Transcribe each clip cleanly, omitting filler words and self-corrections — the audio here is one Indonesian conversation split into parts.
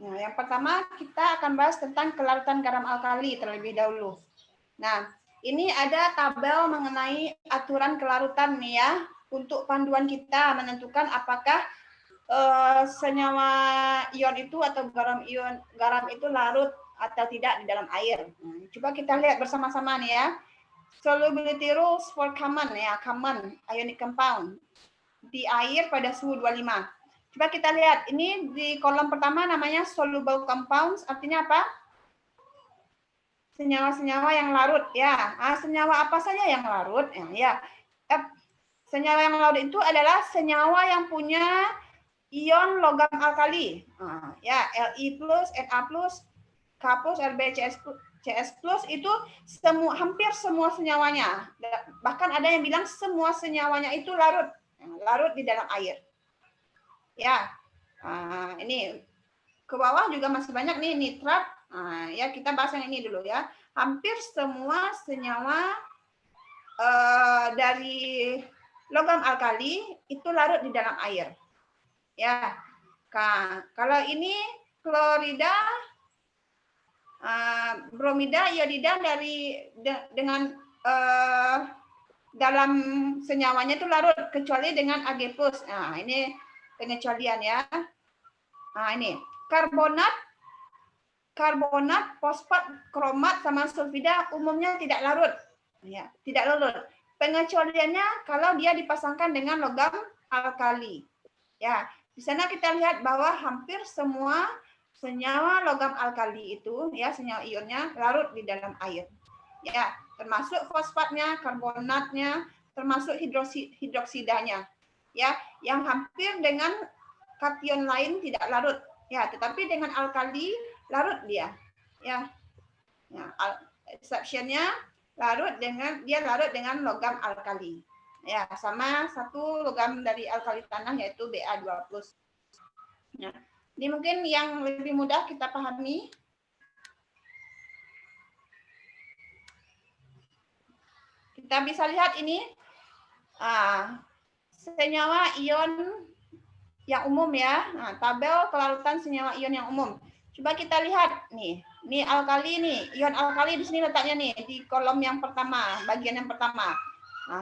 Nah, yang pertama kita akan bahas tentang kelarutan garam alkali terlebih dahulu. Nah, ini ada tabel mengenai aturan kelarutan nih ya, untuk panduan kita menentukan apakah senyawa ion itu atau garam itu larut atau tidak di dalam air. Coba kita lihat bersama-sama nih ya. Solubility rules for common ionic compound di air pada suhu 25. Coba kita lihat, ini di kolom pertama namanya soluble compounds, artinya apa? Senyawa-senyawa yang larut ya. Senyawa apa saja yang larut? Senyawa yang larut itu adalah senyawa yang punya ion logam alkali. Ya, Li+, Na+, K+, Rb, CS+, itu hampir semua senyawanya. Bahkan ada yang bilang semua senyawanya itu larut di dalam air. Ya, ini ke bawah juga masih banyak nih nitrat. Ya kita bahas yang ini dulu ya. Hampir semua senyawa dari logam alkali itu larut di dalam air. Ya, kalau ini klorida, bromida, iodida dengan dalam senyawanya itu larut kecuali dengan Ag+. Nah, ini pengecualian ya. Nah, ini karbonat, fosfat, kromat sama sulfida umumnya tidak larut. Ya, tidak larut. Pengecualiannya kalau dia dipasangkan dengan logam alkali. Ya, di sana kita lihat bahwa hampir semua senyawa logam alkali itu ya, senyawa ionnya larut di dalam air. Ya, termasuk fosfatnya, karbonatnya, termasuk hidroksidanya. Ya, yang hampir dengan kation lain tidak larut. Ya, tetapi dengan alkali larut dia. Ya. Exceptionnya larut dengan logam alkali. Ya, sama satu logam dari alkali tanah yaitu Ba2+. Ya. Ini mungkin yang lebih mudah kita pahami. Kita bisa lihat ini senyawa ion yang umum ya. Tabel kelarutan senyawa ion yang umum. Coba kita lihat nih. Ini alkali nih, ion alkali di sini letaknya nih di kolom yang pertama, bagian yang pertama.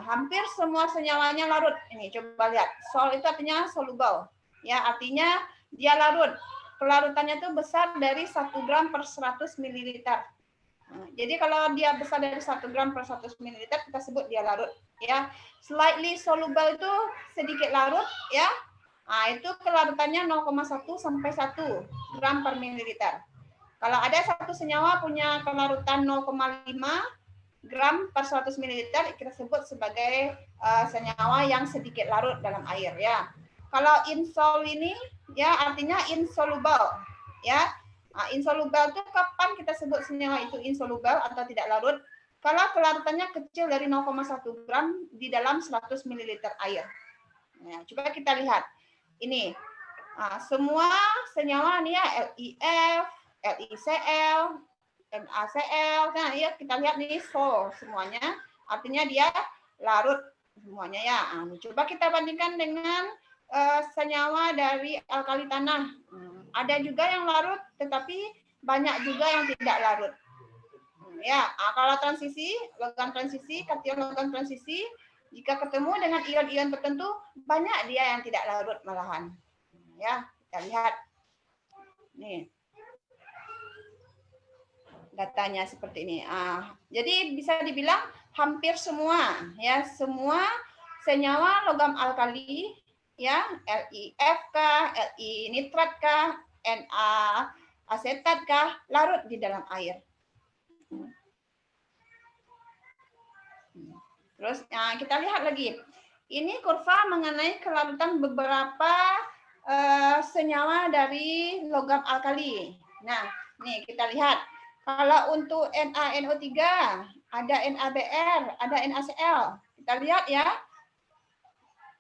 Hampir semua senyawanya larut. Ini coba lihat. Sol itu artinya soluble. Ya, artinya dia larut. Kelarutannya itu besar dari 1 gram per 100 ml. Jadi kalau dia besar dari 1 gram per 100 ml kita sebut dia larut ya. Slightly soluble itu sedikit larut ya. Itu kelarutannya 0,1 sampai 1 gram per mililiter. Kalau ada satu senyawa punya kelarutan 0,5 gram per 100 ml kita sebut sebagai senyawa yang sedikit larut dalam air ya. Kalau insol ini ya artinya insoluble ya. Insoluble itu kapan kita sebut senyawa itu insoluble atau tidak larut? Kalau kelarutannya kecil dari 0,1 gram di dalam 100 ml air. Nah, coba kita lihat. Ini semua senyawa nih ya, LiF, LiCl, NaCl. Nah, ya kita lihat nih sol semuanya, artinya dia larut semuanya ya. Coba kita bandingkan dengan senyawa dari alkali tanah. Ada juga yang larut, tetapi banyak juga yang tidak larut. Ya, kalau transisi, logam transisi, kation logam transisi, jika ketemu dengan ion-ion tertentu, banyak dia yang tidak larut malahan. Ya, kita lihat. Nih. Datanya seperti ini. Jadi bisa dibilang hampir semua ya, semua senyawa logam alkali ya, LiF kah, Li nitrat kah, Na asetat kah, larut di dalam air. Terus kita lihat lagi. Ini kurva mengenai kelarutan beberapa senyawa dari logam alkali. Nah, nih kita lihat. Kalau untuk NaNO3 ada NaBr, ada NaCl. Kita lihat ya.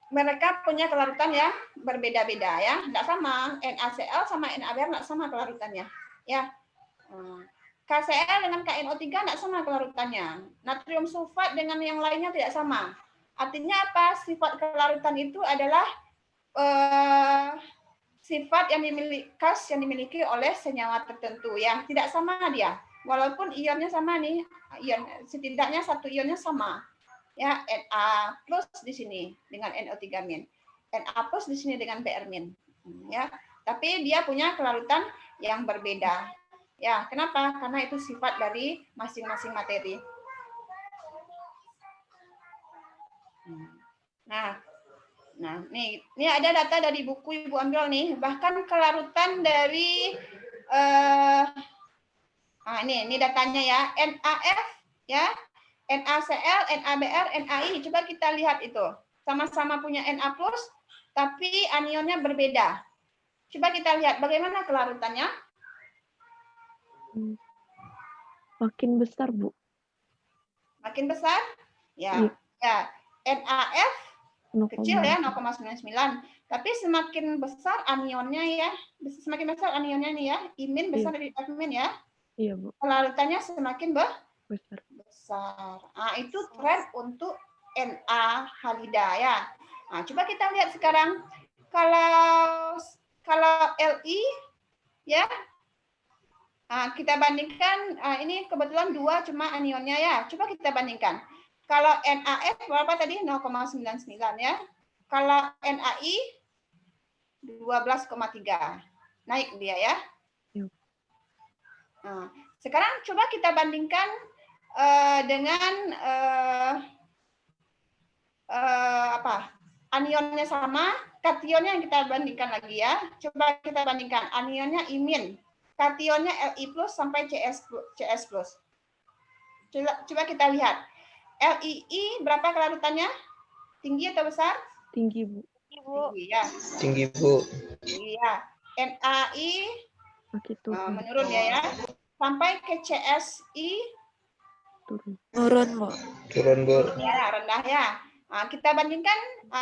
Mereka punya kelarutan ya berbeda-beda ya, enggak sama. NaCl sama NaBr enggak sama kelarutannya. Ya. KCl dengan KNO3 enggak sama kelarutannya. Natrium sulfat dengan yang lainnya tidak sama. Artinya apa? Sifat kelarutan itu adalah sifat yang dimiliki oleh senyawa tertentu ya, tidak sama dia. Walaupun ionnya sama nih, ion setidaknya satu ionnya sama. Ya, Na plus di sini dengan NO3 min. Na plus di sini dengan Br min. Ya, tapi dia punya kelarutan yang berbeda. Ya, kenapa? Karena itu sifat dari masing-masing materi. Nah, ini ada data dari buku Ibu ambil nih. Bahkan kelarutan dari ini datanya ya. NaF ya, NaCl, NaBr, NaI. Coba kita lihat itu. Sama-sama punya Na+, tapi anionnya berbeda. Coba kita lihat bagaimana kelarutannya. Makin besar, Bu. Makin besar? Ya. Iya. Ya. NaF kecil ya 0,99. Tapi semakin besar anionnya ya, semakin besar anionnya nih ya, I- besar dari F- ya. Iya, Bu. Kelarutannya semakin besar. Nah, itu tren untuk Na halida ya. Nah, coba kita lihat sekarang kalau Li ya. Nah, kita bandingkan ini kebetulan 2 cuma anionnya ya. Coba kita bandingkan. Kalau NaF berapa tadi? 0,99 ya. Kalau NaI 12,3. Naik dia ya. Nah, sekarang coba kita bandingkan dengan anionnya sama, kationnya yang kita bandingkan lagi ya. Coba kita bandingkan anionnya imin, kationnya Li plus sampai CS plus. Coba kita lihat. Lii berapa kelarutannya? Tinggi atau besar? Tinggi, Bu. Tinggi ya. Tinggi, Bu. Iya. NaI menurun ya. Sampai ke CSI turun, Bu. Turun, Bu. Ya, rendah ya. Nah, kita bandingkan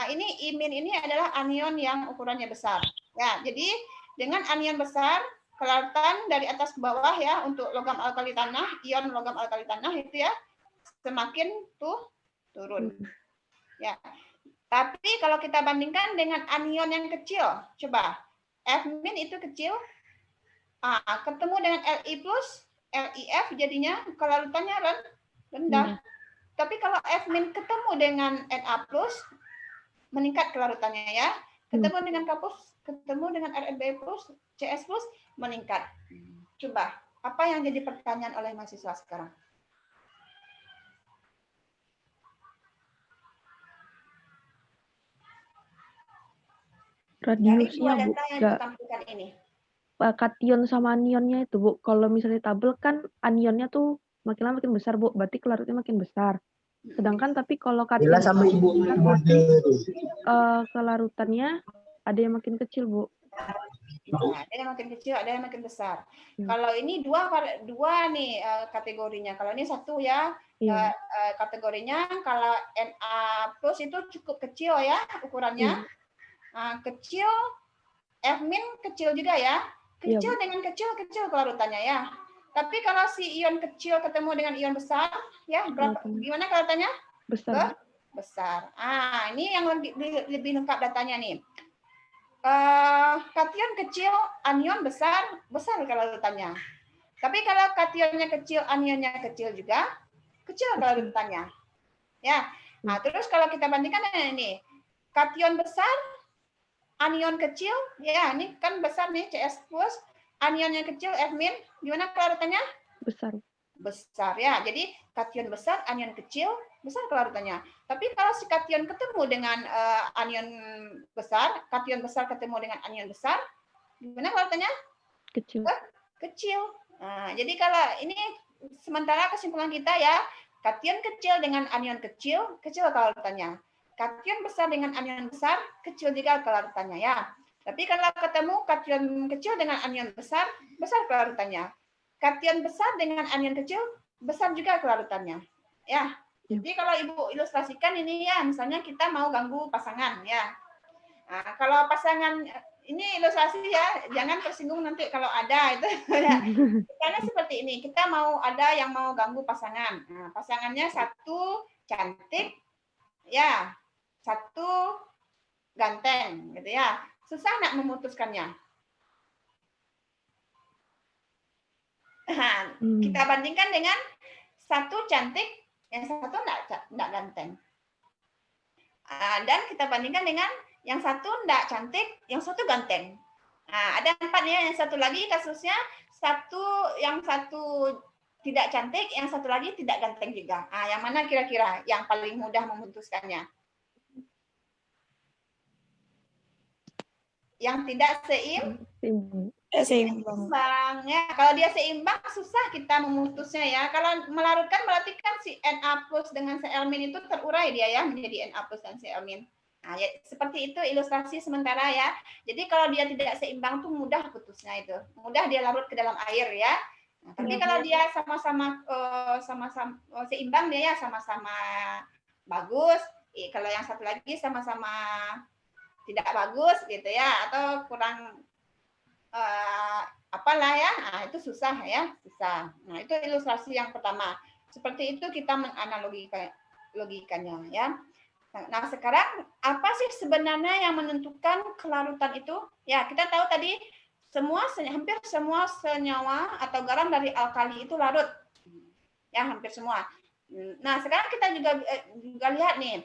ini imin ini adalah anion yang ukurannya besar. Ya, jadi dengan anion besar, kelarutan dari atas ke bawah ya untuk logam alkali tanah, ion logam alkali tanah itu ya semakin turun. Ya. Tapi kalau kita bandingkan dengan anion yang kecil, coba F- itu kecil, ketemu dengan Li plus, LiF jadinya kelarutannya rendah. Tapi kalau F- ketemu dengan Na plus, meningkat kelarutannya ya. Ketemu dengan K+, ketemu dengan Rb plus, CS plus, meningkat. Coba, apa yang jadi pertanyaan oleh mahasiswa sekarang? Radiusnya, Bu. Ini. Kation sama anionnya itu, Bu. Kalau misalnya tabel kan anionnya tuh makin lama makin besar, Bu. Berarti kelarutannya makin besar. Sedangkan tapi kalau kation sama Ibu kelarutannya ada yang makin kecil, Bu. Ada yang makin kecil, ada yang makin besar. Kalau ini dua nih kategorinya. Kalau ini satu ya kategorinya. Kalau Na plus itu cukup kecil ya ukurannya. Kecil, F- kecil juga ya. Kecil dengan kecil kelarutannya ya. Tapi kalau si ion kecil ketemu dengan ion besar, ya berapa? Gimana kelarutannya? Besar. Ini yang lebih lengkap datanya nih. Kation kecil, anion besar kelarutannya. Tapi kalau kationnya kecil, anionnya kecil juga, kecil kelarutannya. Ya. Nah, terus kalau kita bandingkan ini, kation besar, anion kecil, ya ini kan besar nih CS plus, anionnya kecil F-, gimana kelarutannya? Besar ya. Jadi kation besar, anion kecil, besar kelarutannya. Tapi kalau si kation ketemu dengan anion besar, kation besar ketemu dengan anion besar, gimana kelarutannya? Kecil. Nah, jadi kalau ini sementara kesimpulan kita ya, kation kecil dengan anion kecil kelarutannya. Kation besar dengan anion besar, kecil juga kelarutannya ya. Tapi kalau ketemu kation kecil dengan anion besar kelarutannya. Kation besar dengan anion kecil, besar juga kelarutannya. Ya. Jadi kalau Ibu ilustrasikan ini ya, misalnya kita mau ganggu pasangan ya. Nah, kalau pasangan ini ilustrasi ya, jangan tersinggung nanti kalau ada itu ya. Karena seperti ini, kita mau ada yang mau ganggu pasangan. Nah, pasangannya satu cantik ya, satu ganteng gitu ya. Susah nggak memutuskannya? Nah, kita bandingkan dengan satu cantik, yang satu enggak ganteng. Dan kita bandingkan dengan yang satu enggak cantik, yang satu ganteng. Nah, ada 4 ya, yang satu lagi kasusnya yang satu tidak cantik, yang satu lagi tidak ganteng juga. Yang mana kira-kira yang paling mudah memutuskannya? Yang tidak seimbang. Ya, kalau dia seimbang susah kita memutusnya ya. Kalau melarutkan berarti kan si Na plus dengan Cl- itu terurai dia ya menjadi Na plus dan Cl-. Nah, ya, seperti itu ilustrasi sementara ya. Jadi kalau dia tidak seimbang tuh mudah putusnya itu. Mudah dia larut ke dalam air ya. Nah, tapi kalau dia sama-sama seimbang dia ya sama-sama bagus. Kalau yang satu lagi sama-sama tidak bagus gitu ya atau kurang apalah ya. Nah, itu susah ya, susah. Nah, itu ilustrasi yang pertama. Seperti itu kita menganalogikanya ya. Nah, sekarang apa sih sebenarnya yang menentukan kelarutan itu? Ya, kita tahu tadi hampir semua senyawa atau garam dari alkali itu larut. Ya, hampir semua. Nah, sekarang kita juga lihat nih.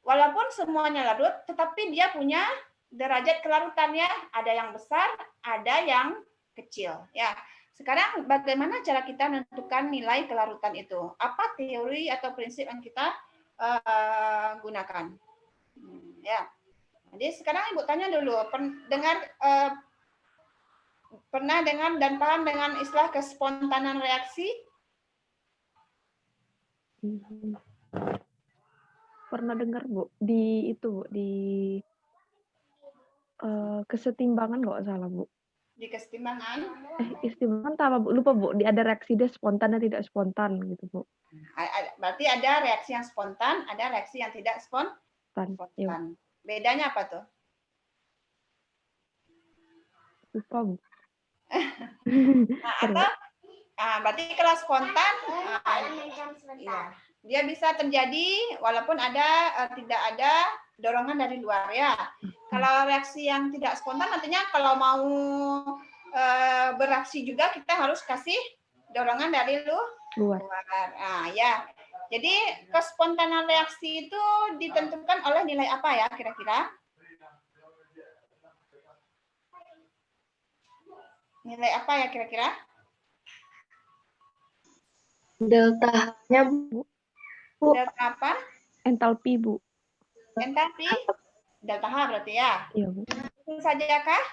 Walaupun semuanya larut, tetapi dia punya derajat kelarutannya. Ada yang besar, ada yang kecil. Ya, sekarang bagaimana cara kita menentukan nilai kelarutan itu? Apa teori atau prinsip yang kita gunakan? Ya, jadi sekarang Ibu tanya dulu, pernah dengar dan paham dengan istilah kespontanan reaksi? Pernah dengar Bu di itu Bu di kesetimbangan nggak salah Bu. Di kesetimbangan? Kesetimbangan apa Bu? Lupa Bu. Ada reaksi dia spontan dan tidak spontan gitu Bu. Berarti ada reaksi yang spontan, ada reaksi yang tidak spontan. Ya. Bedanya apa tuh? Lupa Bu. Berarti kalau spontan, dia bisa terjadi walaupun tidak ada dorongan dari luar ya. Kalau reaksi yang tidak spontan artinya kalau mau beraksi juga kita harus kasih dorongan dari luar. Ya. Jadi kespontanan reaksi itu ditentukan oleh nilai apa ya kira-kira? Nilai apa ya kira-kira? Delta H-nya Bu. Delta apa? Entalpi Bu. Entalpi? Delta H berarti ya? Iya Bu. Itu saja kah?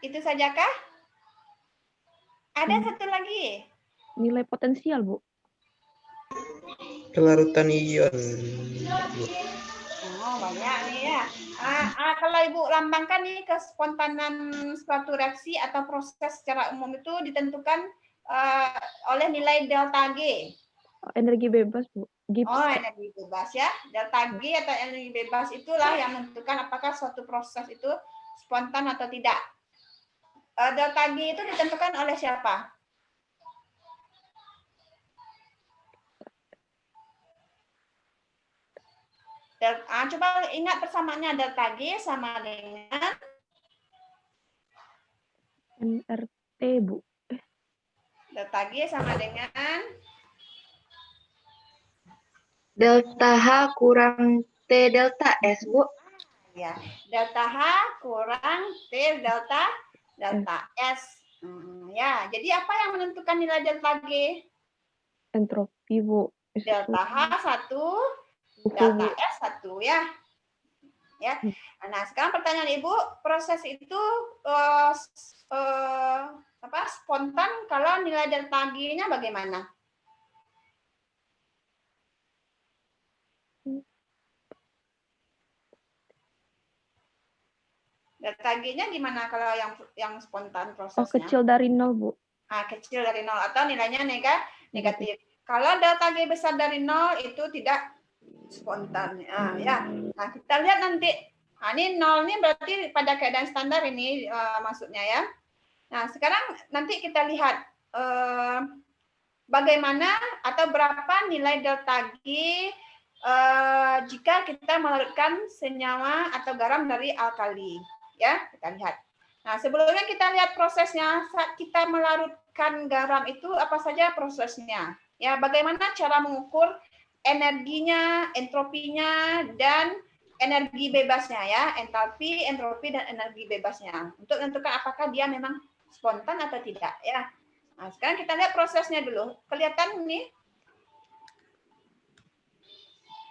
Itu saja kah? Ada satu lagi. Nilai potensial Bu. Kelarutan ion. Oh, banyak nih ya. Kalau Ibu lambangkan nih kespontanan suatu reaksi atau proses secara umum itu ditentukan oleh nilai delta G. Energi bebas Bu. Energi bebas ya. Delta G atau energi bebas itulah yang menentukan apakah suatu proses itu spontan atau tidak. Delta G itu ditentukan oleh siapa? Coba ingat persamaannya, delta G sama dengan nRT Bu. Delta G sama dengan delta H kurang T delta S Bu. Ya, delta H kurang T delta S. Ya, jadi apa yang menentukan nilai delta G? Entropi Bu. Delta H 1, delta S 1 ya. Ya. Nah, sekarang pertanyaan Ibu, proses itu spontan kalau nilai delta G-nya bagaimana? Delta G-nya gimana kalau yang spontan prosesnya? Kecil dari 0, Bu. Kecil dari 0 atau nilainya negatif. Kalau delta G besar dari 0 itu tidak spontan. Ya. Nah, kita lihat nanti. Ini 0 ini berarti pada keadaan standar ini maksudnya ya. Nah, sekarang nanti kita lihat bagaimana atau berapa nilai delta G jika kita melarutkan senyawa atau garam dari alkali. Ya, kita lihat. Nah, sebelumnya kita lihat prosesnya. Saat kita melarutkan garam itu apa saja prosesnya? Ya, bagaimana cara mengukur energinya, entropinya, dan energi bebasnya ya, entalpi, entropi, dan energi bebasnya. Untuk menentukan apakah dia memang spontan atau tidak ya. Nah, sekarang kita lihat prosesnya dulu. Kelihatan nih?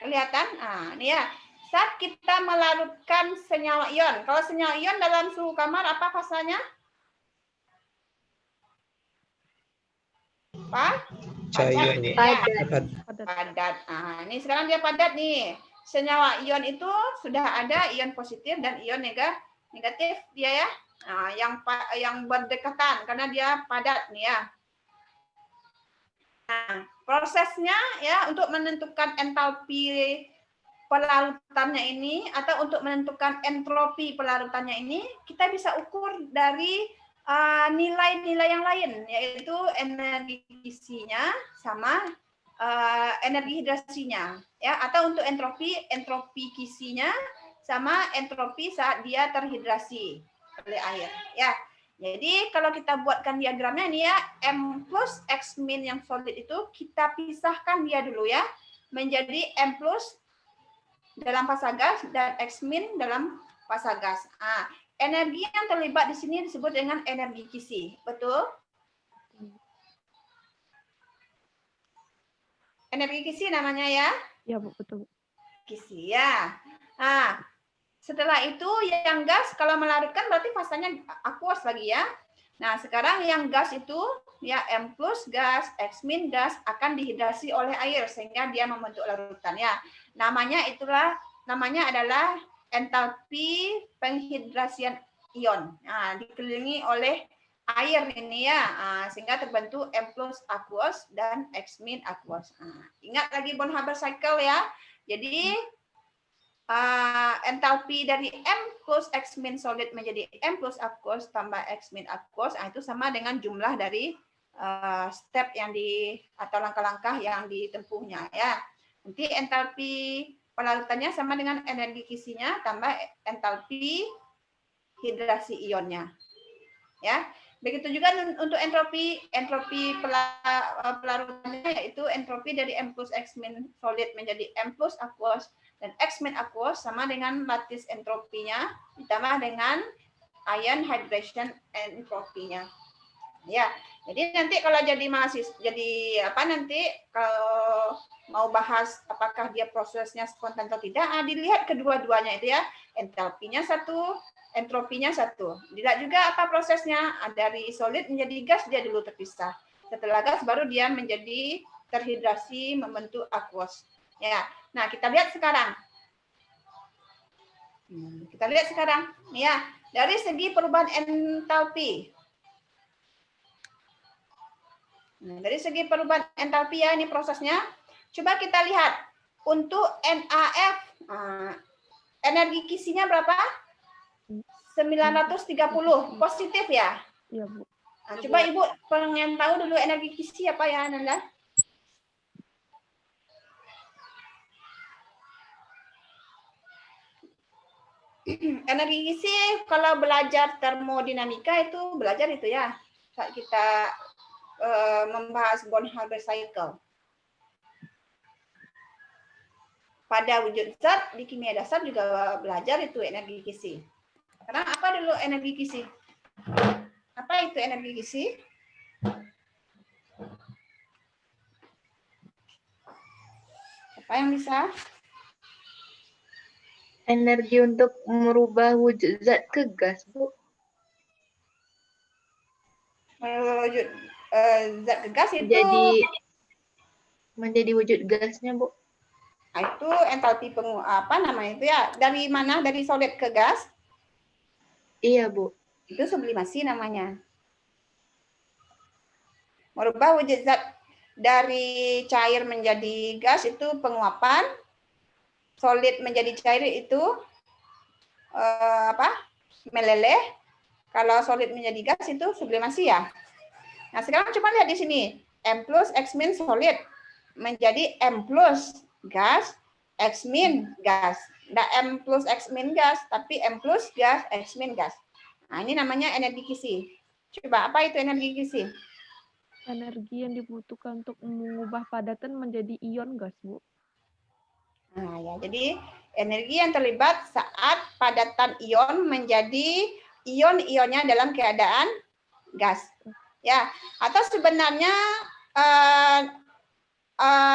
Kelihatan? Nah, ini ya. Saat kita melarutkan senyawa ion. Kalau senyawa ion dalam suhu kamar apa fasanya? Apa? Cair. Padat. Padat. Nah, ini sekarang dia padat nih. Senyawa ion itu sudah ada ion positif dan ion negatif dia ya. Nah, yang berdekatan karena dia padat nih ya. Nah, prosesnya ya untuk menentukan entalpi pelarutannya ini atau untuk menentukan entropi pelarutannya ini kita bisa ukur dari nilai-nilai yang lain, yaitu energi kisinya sama energi hidrasinya ya, atau untuk entropi kisinya sama entropi saat dia terhidrasi oleh air ya. Jadi kalau kita buatkan diagramnya ini ya, M plus X min yang solid itu kita pisahkan dia dulu ya menjadi M plus dalam fasa gas dan X min dalam fasa gas. Nah, energi yang terlibat di sini disebut dengan energi kisi, betul? Energi kisi namanya ya? Ya, Bu, betul. Kisi ya. Nah, setelah itu yang gas kalau melarutkan berarti fasanya aqueous lagi ya. Nah, sekarang yang gas itu ya M plus gas, X min gas akan dihidrasi oleh air sehingga dia membentuk larutan ya. Namanya adalah entalpi penghidrasian ion. Nah, dikelilingi oleh air ini ya, sehingga terbentuk M plus aqueous dan X min aqueous. Ingat lagi Born-Haber cycle ya. Jadi entalpi dari M plus X min solid menjadi M plus aqueous tambah X min aqueous, itu sama dengan jumlah dari step yang atau langkah-langkah yang ditempuhnya ya. Nanti entalpi pelarutannya sama dengan energi kisinya tambah entalpi hidrasi ionnya. Ya. Begitu juga untuk entropi pelarutannya, yaitu entropi dari M plus X min solid menjadi M plus aqueous dan X min aqueous sama dengan lattice entropinya ditambah dengan ion hydration entropinya. Ya, jadi nanti kalau jadi nanti kalau mau bahas apakah dia prosesnya spontan atau tidak, dilihat kedua-duanya itu ya, entalpinya satu, entropinya satu. Dilihat juga apa prosesnya, dari solid menjadi gas dia dulu terpisah. Setelah gas baru dia menjadi terhidrasi membentuk aqueous. Ya, nah kita lihat sekarang. Ya, dari segi perubahan entalpi. Nah, dari segi perubahan entalpi ya ini prosesnya. Coba kita lihat untuk NaF, energi kisinya berapa? 930 positif ya. Iya, Bu. Nah, coba Ibu pengen tahu dulu energi kisi apa ya, Nanda? Energi kisi kalau belajar termodinamika itu belajar itu ya. Saat kita membahas Born-Haber cycle. Pada wujud zat di kimia dasar juga belajar itu energi kisi. Sekarang apa dulu energi kisi? Apa itu energi kisi? Apa yang bisa? Energi untuk merubah wujud zat ke gas, Bu. Wujud zat ke gas itu menjadi wujud gasnya, Bu. Itu entalpi apa namanya itu ya? Dari mana? Dari solid ke gas? Iya, Bu. Itu sublimasi namanya. Merubah wujud zat dari cair menjadi gas itu penguapan. Solid menjadi cair itu meleleh. Kalau solid menjadi gas itu sublimasi ya. Nah, sekarang coba lihat di sini. M plus X min solid menjadi M plus gas X min gas. Nggak M plus X min gas, tapi M plus gas, X min gas. Nah, ini namanya energi kisi. Coba, apa itu energi kisi? Energi yang dibutuhkan untuk mengubah padatan menjadi ion gas, Bu. Nah, ya, jadi energi yang terlibat saat padatan ion menjadi ion-ionnya dalam keadaan gas. Ya, atau sebenarnya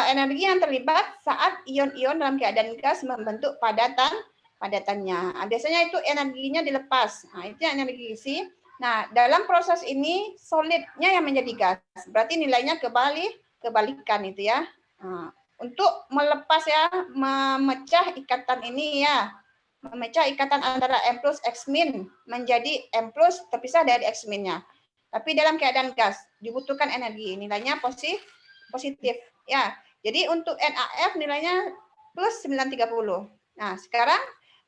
energi yang terlibat saat ion-ion dalam keadaan gas membentuk padatannya. Biasanya itu energinya dilepas. Nah, itu energi isi. Nah, dalam proses ini solidnya yang menjadi gas. Berarti nilainya kebalikan itu ya. Nah, untuk melepas ya, memecah ikatan ini ya. Memecah ikatan antara M plus X min menjadi M plus terpisah dari X minnya. Tapi dalam keadaan gas dibutuhkan energi. Nilainya positif. Ya, jadi untuk NaF nilainya plus 930. Nah, sekarang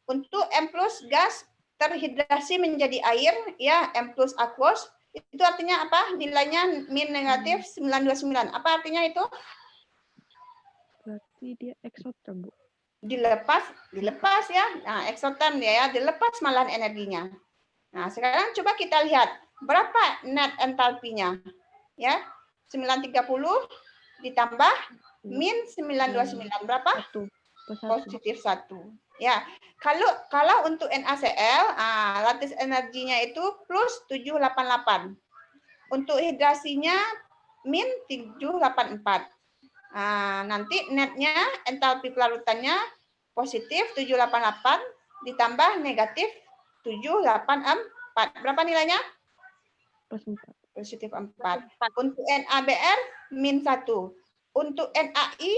untuk M plus gas terhidrasi menjadi air, ya M plus aqueous, itu artinya apa? Nilainya min negatif 929. Apa artinya itu? Berarti dia eksoterm, Bu. Dilepas ya. Nah, eksoterm ya, dilepas malahan energinya. Nah, sekarang coba kita lihat berapa net entalpinya. Ya, 930 ditambah min 929 berapa? 1. Positif 1. Ya, kalau untuk NaCl, lattice energinya itu plus 788. Untuk hidrasinya min 784. Nanti netnya entalpi pelarutannya positif 788 ditambah negatif 784. Berapa nilainya? Plus 4. Positif 4. Untuk NaBr min 1. Untuk NaI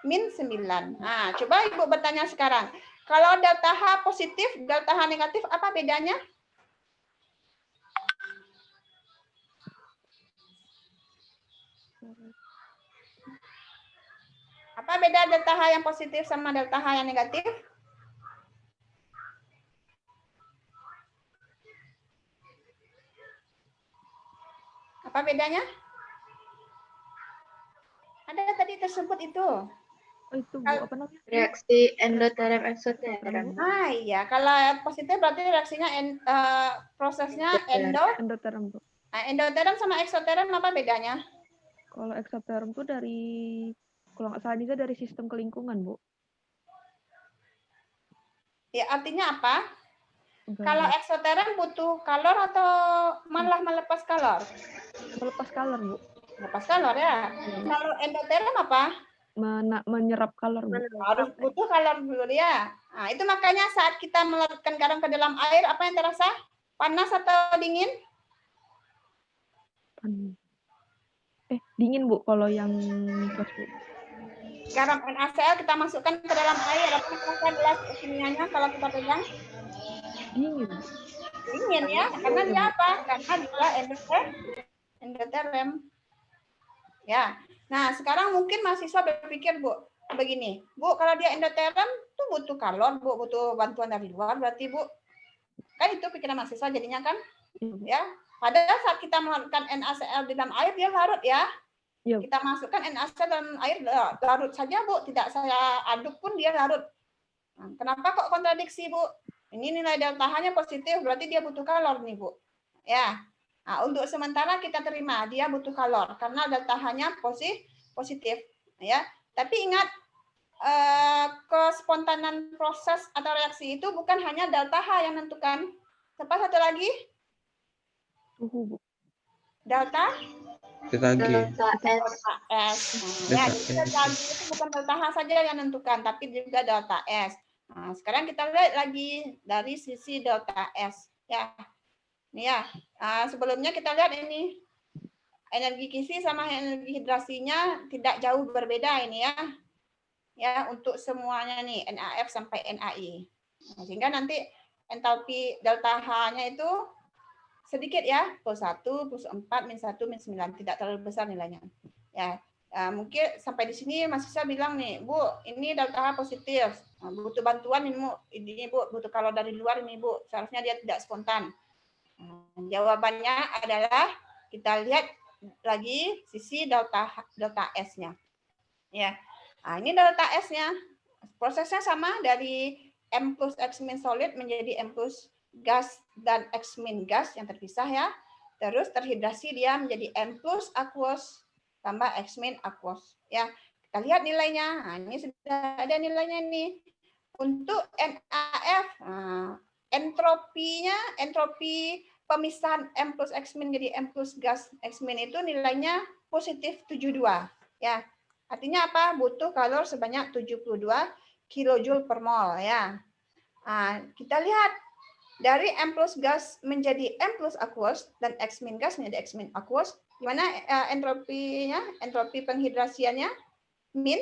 min 9. Nah, coba Ibu bertanya sekarang. Kalau delta H positif, delta H negatif, apa bedanya? Apa beda delta H yang positif sama delta H yang negatif? Apa bedanya? Ada tadi tersebut itu. Oh, itu Bu, apa namanya? Reaksi endoterm eksoterm. Iya, kalau positif berarti reaksinya prosesnya Endoterm, Bu. endoterm sama eksoterm apa bedanya? Kalau eksoterm tuh dari, kalau nggak salah dari sistem kelingkungan, Bu. Ya, artinya apa? Kalau eksoterm butuh kalor atau malah melepas kalor? Melepas kalor, Bu. Melepas kalor ya. Kalau endoterm apa? Menyerap kalor, Bu. Harus butuh kalor dulu ya. Nah, itu makanya saat kita melarutkan garam ke dalam air, apa yang terasa? Panas atau dingin? Dingin, Bu, kalau yang gas, Bu. Garam NaCl kita masukkan ke dalam air, apa yang terasa gelas kimianya kalau kita pegang? Dingin. Dingin ya, karena dia apa? Karena dia endoterm. Ya. Nah, sekarang mungkin mahasiswa berpikir, Bu, begini. Bu, kalau dia endoterm tuh butuh kalor, Bu, butuh bantuan dari luar, berarti Bu. Kan itu pikiran mahasiswa jadinya kan? Ya. Padahal saat kita melarutkan NaCl di dalam air, dia larut ya. Ya. Kita masukkan NaCl dalam air, larut saja, Bu. Tidak saya aduk pun dia larut. Nah, kenapa kok kontradiksi, Bu? Ini nilai delta H-nya positif, berarti dia butuh kalor nih, Bu. Ya. Nah, untuk sementara kita terima dia butuh kalor karena delta H-nya positif, ya. Tapi ingat kespontanan proses atau reaksi itu bukan hanya delta H yang menentukan. Apa satu lagi? Suhu, Bu. Delta G. S. Ya, delta G itu bukan delta H saja yang menentukan, tapi juga delta S. Nah, sekarang kita lihat lagi dari sisi delta S. Ya, ini ya. Sebelumnya kita lihat ini energi kisi sama energi hidrasinya tidak jauh berbeda ini ya. Ya, untuk semuanya nih NaF sampai NaI. Nah, sehingga nanti entalpi delta H-nya itu sedikit ya, plus 1, plus 4, min 1, min 9, tidak terlalu besar nilainya. Ya, mungkin sampai di sini mahasiswa bilang nih, Bu, ini delta H positif. Nah, butuh bantuan ini Bu, butuh kalor dari luar ini Bu. Seharusnya dia tidak spontan. Jawabannya adalah kita lihat lagi sisi delta S-nya. Ya. Nah, ini delta S-nya. Prosesnya sama dari M plus X min solid menjadi M plus gas dan X min gas yang terpisah ya. Terus terhidrasi dia menjadi M plus aqueous tambah X min aqueous. Ya, kita lihat nilainya. Nah, ini sudah ada nilainya nih. Untuk NaF, nah, entropi pemisahan M plus X min jadi M plus gas X min itu nilainya positif 72. Ya, artinya apa? Butuh kalor sebanyak 72 kilojoule per mol ya. Nah, kita lihat dari M plus gas menjadi M plus aqueous dan X min gas menjadi X min aqueous, gimana entropinya? Entropi penghidrasiannya min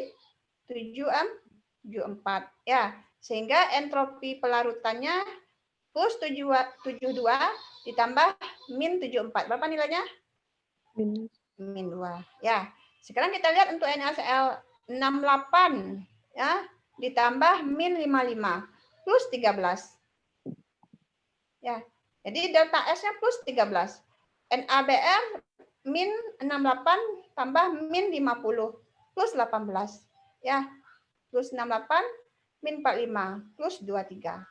7M 74 ya. Sehingga entropi pelarutannya plus 72 ditambah min 74. Berapa nilainya? Minus. Min 2. Ya. Sekarang kita lihat untuk NaCl 68 ya, ditambah min 55 plus 13. Ya. Jadi delta S-nya plus 13. NaBr min 68 tambah min 50 plus 18. Ya. Plus 68 min 45 plus 23.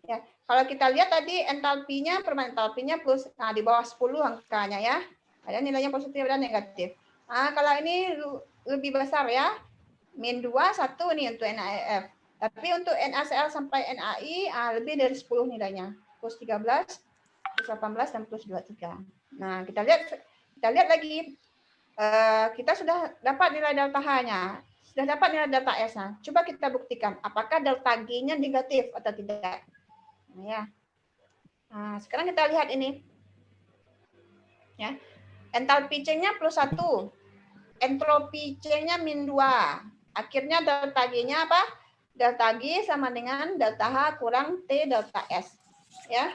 Ya, kalau kita lihat tadi entalpinya, perubahan entalpinya plus, nah di bawah 10 angkanya ya. Ada nilainya positif dan negatif. Nah, kalau ini lebih besar ya. Min 2, 1 nih untuk NaF. Tapi untuk NaCl sampai NaI lebih dari 10 nilainya. Plus 13, plus 18, dan plus 23. Nah, kita lihat lagi. Kita sudah dapat nilai delta H-nya. Sudah dapat nilai delta S-nya. Coba kita buktikan apakah delta G-nya negatif atau tidak. Nah, ya. Nah, sekarang kita lihat ini. Ya. Entalpi C-nya plus 1. Entropi C-nya min 2. Akhirnya delta G-nya apa? Delta G sama dengan delta H kurang T delta S. Ya.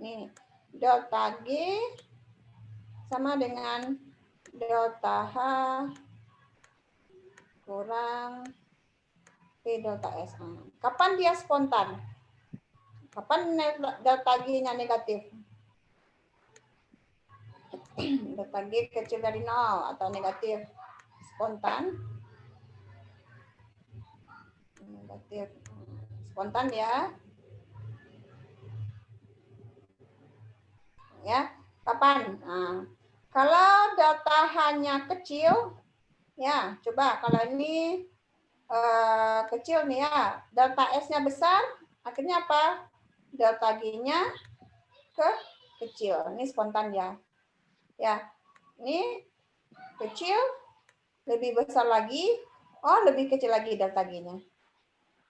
Nih, delta G sama dengan delta H kurang T delta S. Kapan dia spontan? Kapan delta G-nya negatif? Delta G kecil dari 0 atau negatif. Spontan. Negatif. Spontan ya. Ya, kapan? Nah, kalau delta H-nya kecil, ya, coba kalau ini kecil nih ya, delta S-nya besar, akhirnya apa? Delta G-nya kecil. Ini spontan ya. Ya, ini kecil, lebih besar lagi, lebih kecil lagi delta G-nya.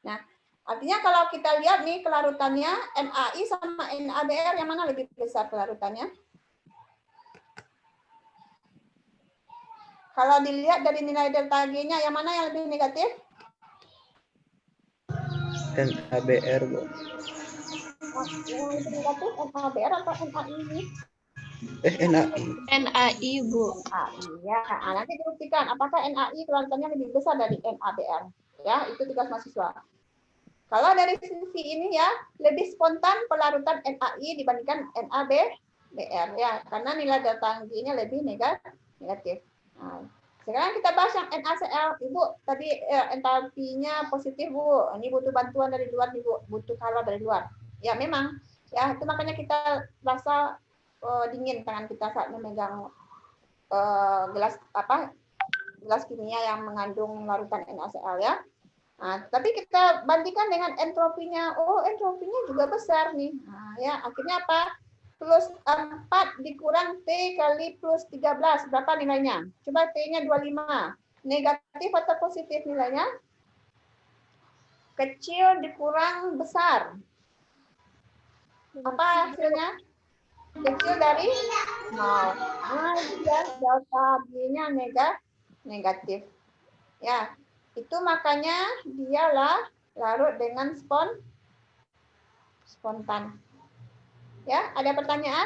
Nah, artinya kalau kita lihat nih kelarutannya, NaI sama NaBr yang mana lebih besar kelarutannya? Kalau dilihat dari nilai delta G-nya, yang mana yang lebih negatif? NaBr, Bu. Yang lebih negatif NaBr atau NaI ini? NaI. NaI, Bu. Iya, nanti dibuktikan apakah NaI kelarutannya lebih besar dari NaBr. Ya, itu tugas mahasiswa. Kalau dari sisi ini ya, lebih spontan pelarutan NaI dibandingkan NaBr ya, karena nilai delta G-nya lebih negatif. Nah, sekarang kita bahas yang NaCl. Ibu, tadi entalpinya positif, Bu. Ini butuh bantuan dari luar, Ibu. Butuh kalor dari luar. Ya, memang. Ya, itu makanya kita rasa dingin tangan kita saat memegang gelas kimia yang mengandung larutan NaCl ya. Nah, tapi kita bandingkan dengan entropinya. Entropinya juga besar nih. Nah, ya, akhirnya apa? Plus 4 dikurang T kali plus 13. Berapa nilainya? Coba T-nya 25. Negatif atau positif nilainya? Kecil dikurang besar. Apa hasilnya? Kecil dari 0. Nah, dia delta G-nya negatif. Ya, itu makanya dialah larut dengan spontan. Ya, ada pertanyaan?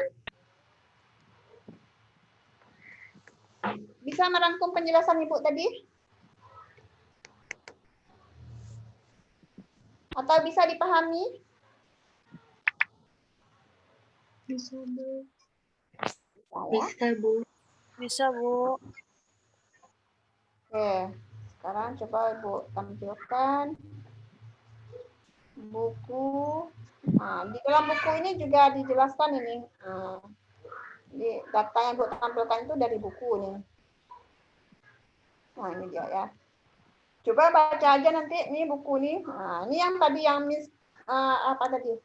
Bisa merangkum penjelasan Ibu tadi? Atau bisa dipahami? Bisa, Bu. Bisa, ya? Bisa, Bu. Bisa, Bu. Oke, sekarang coba Ibu tampilkan buku. Nah, di dalam buku ini juga dijelaskan ini. Di data yang Ibu tampilkan itu dari buku nih. Nah, ini dia ya. Coba baca aja nanti ini buku nih. Nah, ini yang tadi yang apa tadi?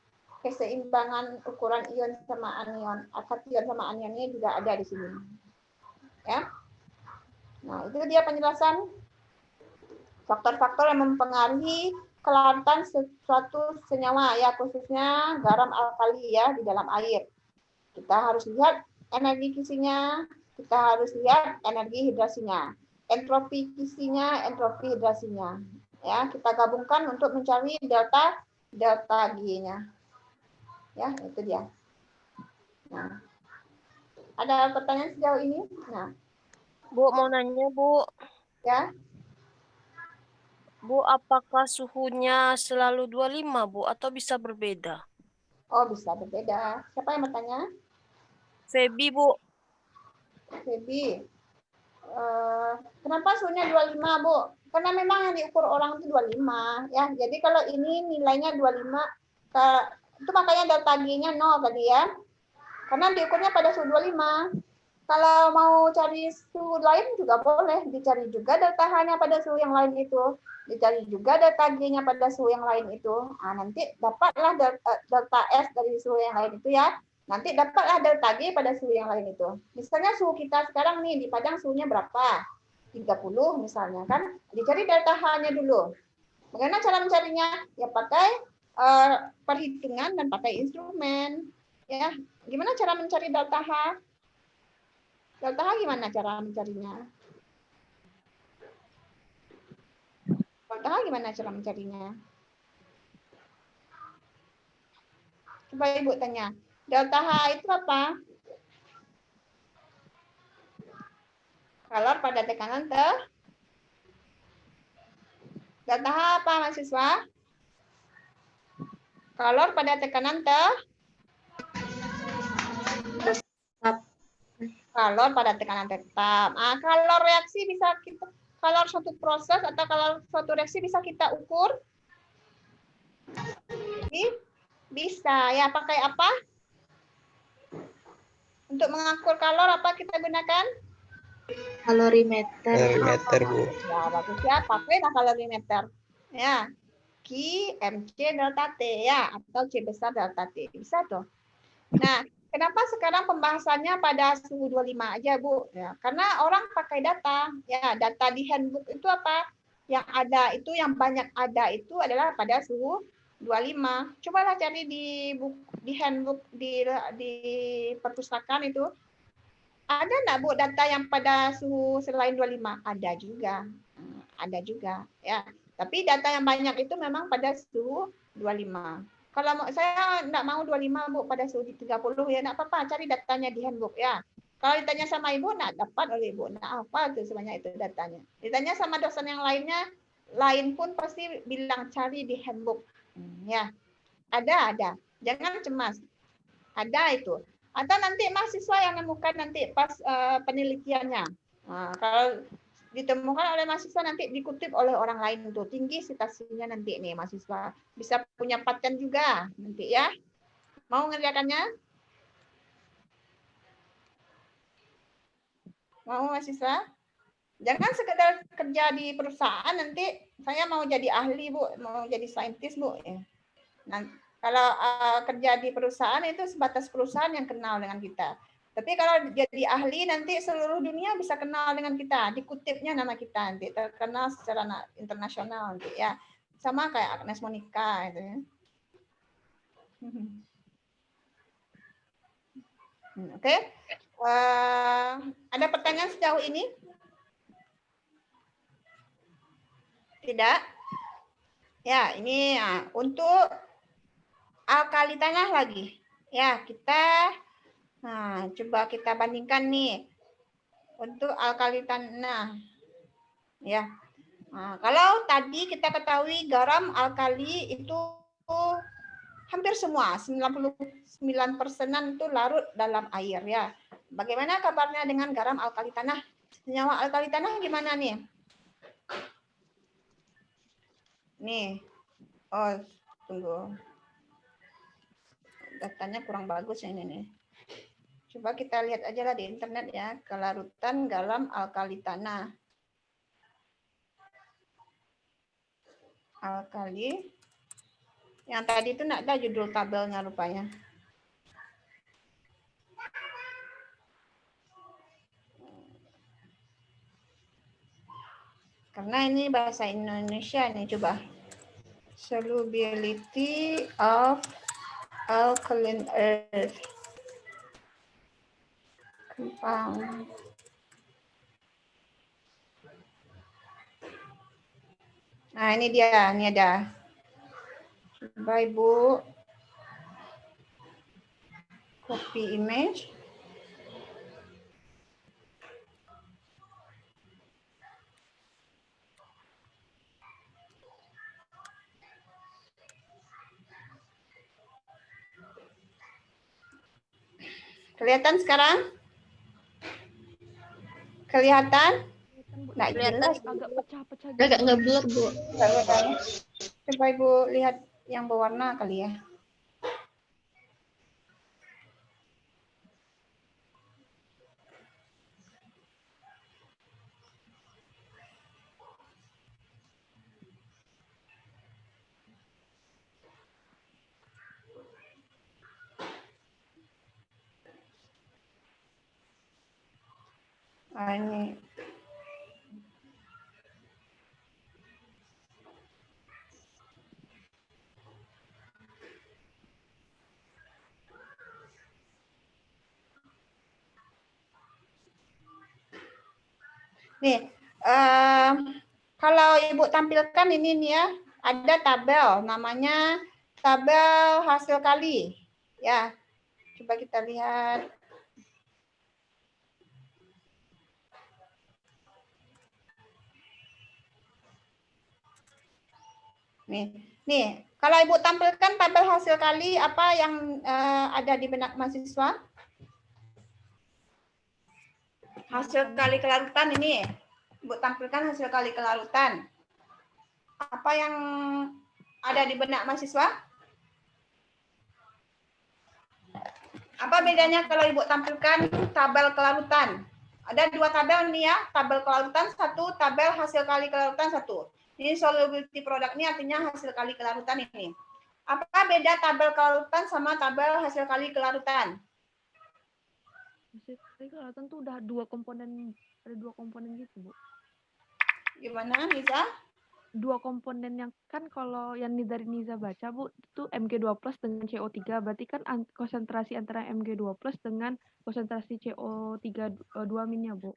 Keseimbangan ukuran ion sama anion, kation sama anionnya juga ada di sini. Ya. Nah, itu dia penjelasan faktor-faktor yang mempengaruhi kelaratan suatu senyawa ya, khususnya garam alkali ya di dalam air. Kita harus lihat energi kisinya, kita harus lihat energi hidrasinya, entropi kisinya, entropi hidrasinya. Ya, kita gabungkan untuk mencari delta G-nya. Ya, itu dia. Nah, ada pertanyaan sejauh ini? Nah, Bu, mau nanya, Bu. ya. Bu, apakah suhunya selalu 25, Bu, atau bisa berbeda? Oh, bisa berbeda. Siapa yang bertanya? Feby, Bu. Feby. Kenapa suhunya 25, Bu? Karena memang yang diukur orang itu 25. Ya, jadi kalau ini nilainya 25, itu makanya delta G-nya 0 tadi ya. Karena diukurnya pada suhu 25. Kalau mau cari suhu lain juga boleh. Dicari juga delta H-nya pada suhu yang lain itu. Dicari juga delta G-nya pada suhu yang lain itu. Nanti dapatlah delta S dari suhu yang lain itu ya. Nanti dapatlah delta G pada suhu yang lain itu. Misalnya suhu kita sekarang nih di Padang suhunya berapa? 30 misalnya kan. Dicari delta H-nya dulu. Bagaimana cara mencarinya? Ya pakai perhitungan dan pakai instrumen. Ya, gimana cara mencari delta H? Delta H gimana cara mencarinya? Delta H gimana cara mencarinya? Coba Ibu tanya. Delta H itu apa? Kalor pada tekanan Delta H apa mahasiswa? Kalor pada tekanan kalor pada tekanan tetap. Kalor reaksi bisa kita, kalor suatu proses atau kalor suatu reaksi bisa kita ukur? Bisa. Ya, pakai apa? Untuk mengukur kalor apa kita gunakan? Kalorimeter. Kalorimeter, Bu. Ya, bagus ya. Pakailah kalorimeter. Ya. Q, MC, delta T ya. Atau C besar delta T. Bisa tuh. Nah, kenapa sekarang pembahasannya pada suhu 25 aja, Bu? Ya, karena orang pakai data. Ya, data di handbook itu apa? Yang ada itu, yang banyak ada itu adalah pada suhu 25. Cobalah cari di buku, di handbook, di perpustakaan itu. Ada enggak, Bu, data yang pada suhu selain 25? Ada juga. Ada juga, ya. Tapi data yang banyak itu memang pada suhu 25. Kalau saya enggak mau 25, Bu, pada suhu 30 ya, enggak apa-apa, cari datanya di handbook ya. Kalau ditanya sama Ibu, enggak dapat oleh Ibu. Nah, apa itu sebanyak itu datanya? Ditanya sama dosen yang lainnya, lain pun pasti bilang cari di handbook. Ya. Ada. Jangan cemas. Ada itu. Atau nanti mahasiswa yang menemukan nanti pas penelitiannya. Kalau ditemukan oleh mahasiswa nanti dikutip oleh orang lain tuh, tinggi citasinya nanti nih mahasiswa, bisa punya paten juga nanti ya. Mau ngerjakannya? Mau mahasiswa? Jangan sekedar kerja di perusahaan, nanti saya mau jadi ahli, Bu, mau jadi saintis, Bu. Nah, kalau kerja di perusahaan itu sebatas perusahaan yang kenal dengan kita. Tapi kalau jadi ahli nanti seluruh dunia bisa kenal dengan kita, dikutipnya nama kita nanti, terkenal secara internasional nanti ya. Sama kayak Agnes Monica itu ya. Oke. Ada pertanyaan sejauh ini? Tidak? Ya, ini untuk alkali tanah lagi. Ya, kita coba kita bandingkan nih untuk alkali tanah. Ya. Kalau tadi kita ketahui garam alkali itu hampir semua, 99%-an itu larut dalam air ya. Bagaimana kabarnya dengan garam alkali tanah? Senyawa alkali tanah gimana nih? Nih. Oh, tunggu. Datanya kurang bagus ini nih. Coba kita lihat aja lah di internet ya. Kelarutan garam alkali tanah. Alkali. Yang tadi itu nggak ada judul tabelnya rupanya. Karena ini bahasa Indonesia nih, coba. Solubility of alkaline earth. Compound. Nah, ini dia, ini ada. Coba Ibu copy image. Kelihatan sekarang? Kelihatan? Nggak jelas. Agak pecah-pecah gitu. Agak ngeblur, Bu. Coba Ibu lihat yang berwarna kali ya. Nah, ini. Nih, kalau Ibu tampilkan ini nih ya, ada tabel, namanya tabel hasil kali. Ya, coba kita lihat. Nih, kalau Ibu tampilkan tabel hasil kali, apa yang ada di benak mahasiswa? Hasil kali kelarutan ini. Ibu tampilkan hasil kali kelarutan. Apa yang ada di benak mahasiswa? Apa bedanya kalau Ibu tampilkan tabel kelarutan? Ada dua tabel nih ya, tabel kelarutan satu, tabel hasil kali kelarutan satu. Ini solubility product ini artinya hasil kali kelarutan ini. Apa beda tabel kelarutan sama tabel hasil kali kelarutan? Hasil kali kelarutan tuh udah dua komponen, ada dua komponen gitu, Bu. Gimana, Niza? Dua komponen yang kan kalau yang dari Niza baca, Bu, itu Mg2+ dengan CO3, berarti kan konsentrasi antara Mg2+ dengan konsentrasi CO3 2-nya, Bu.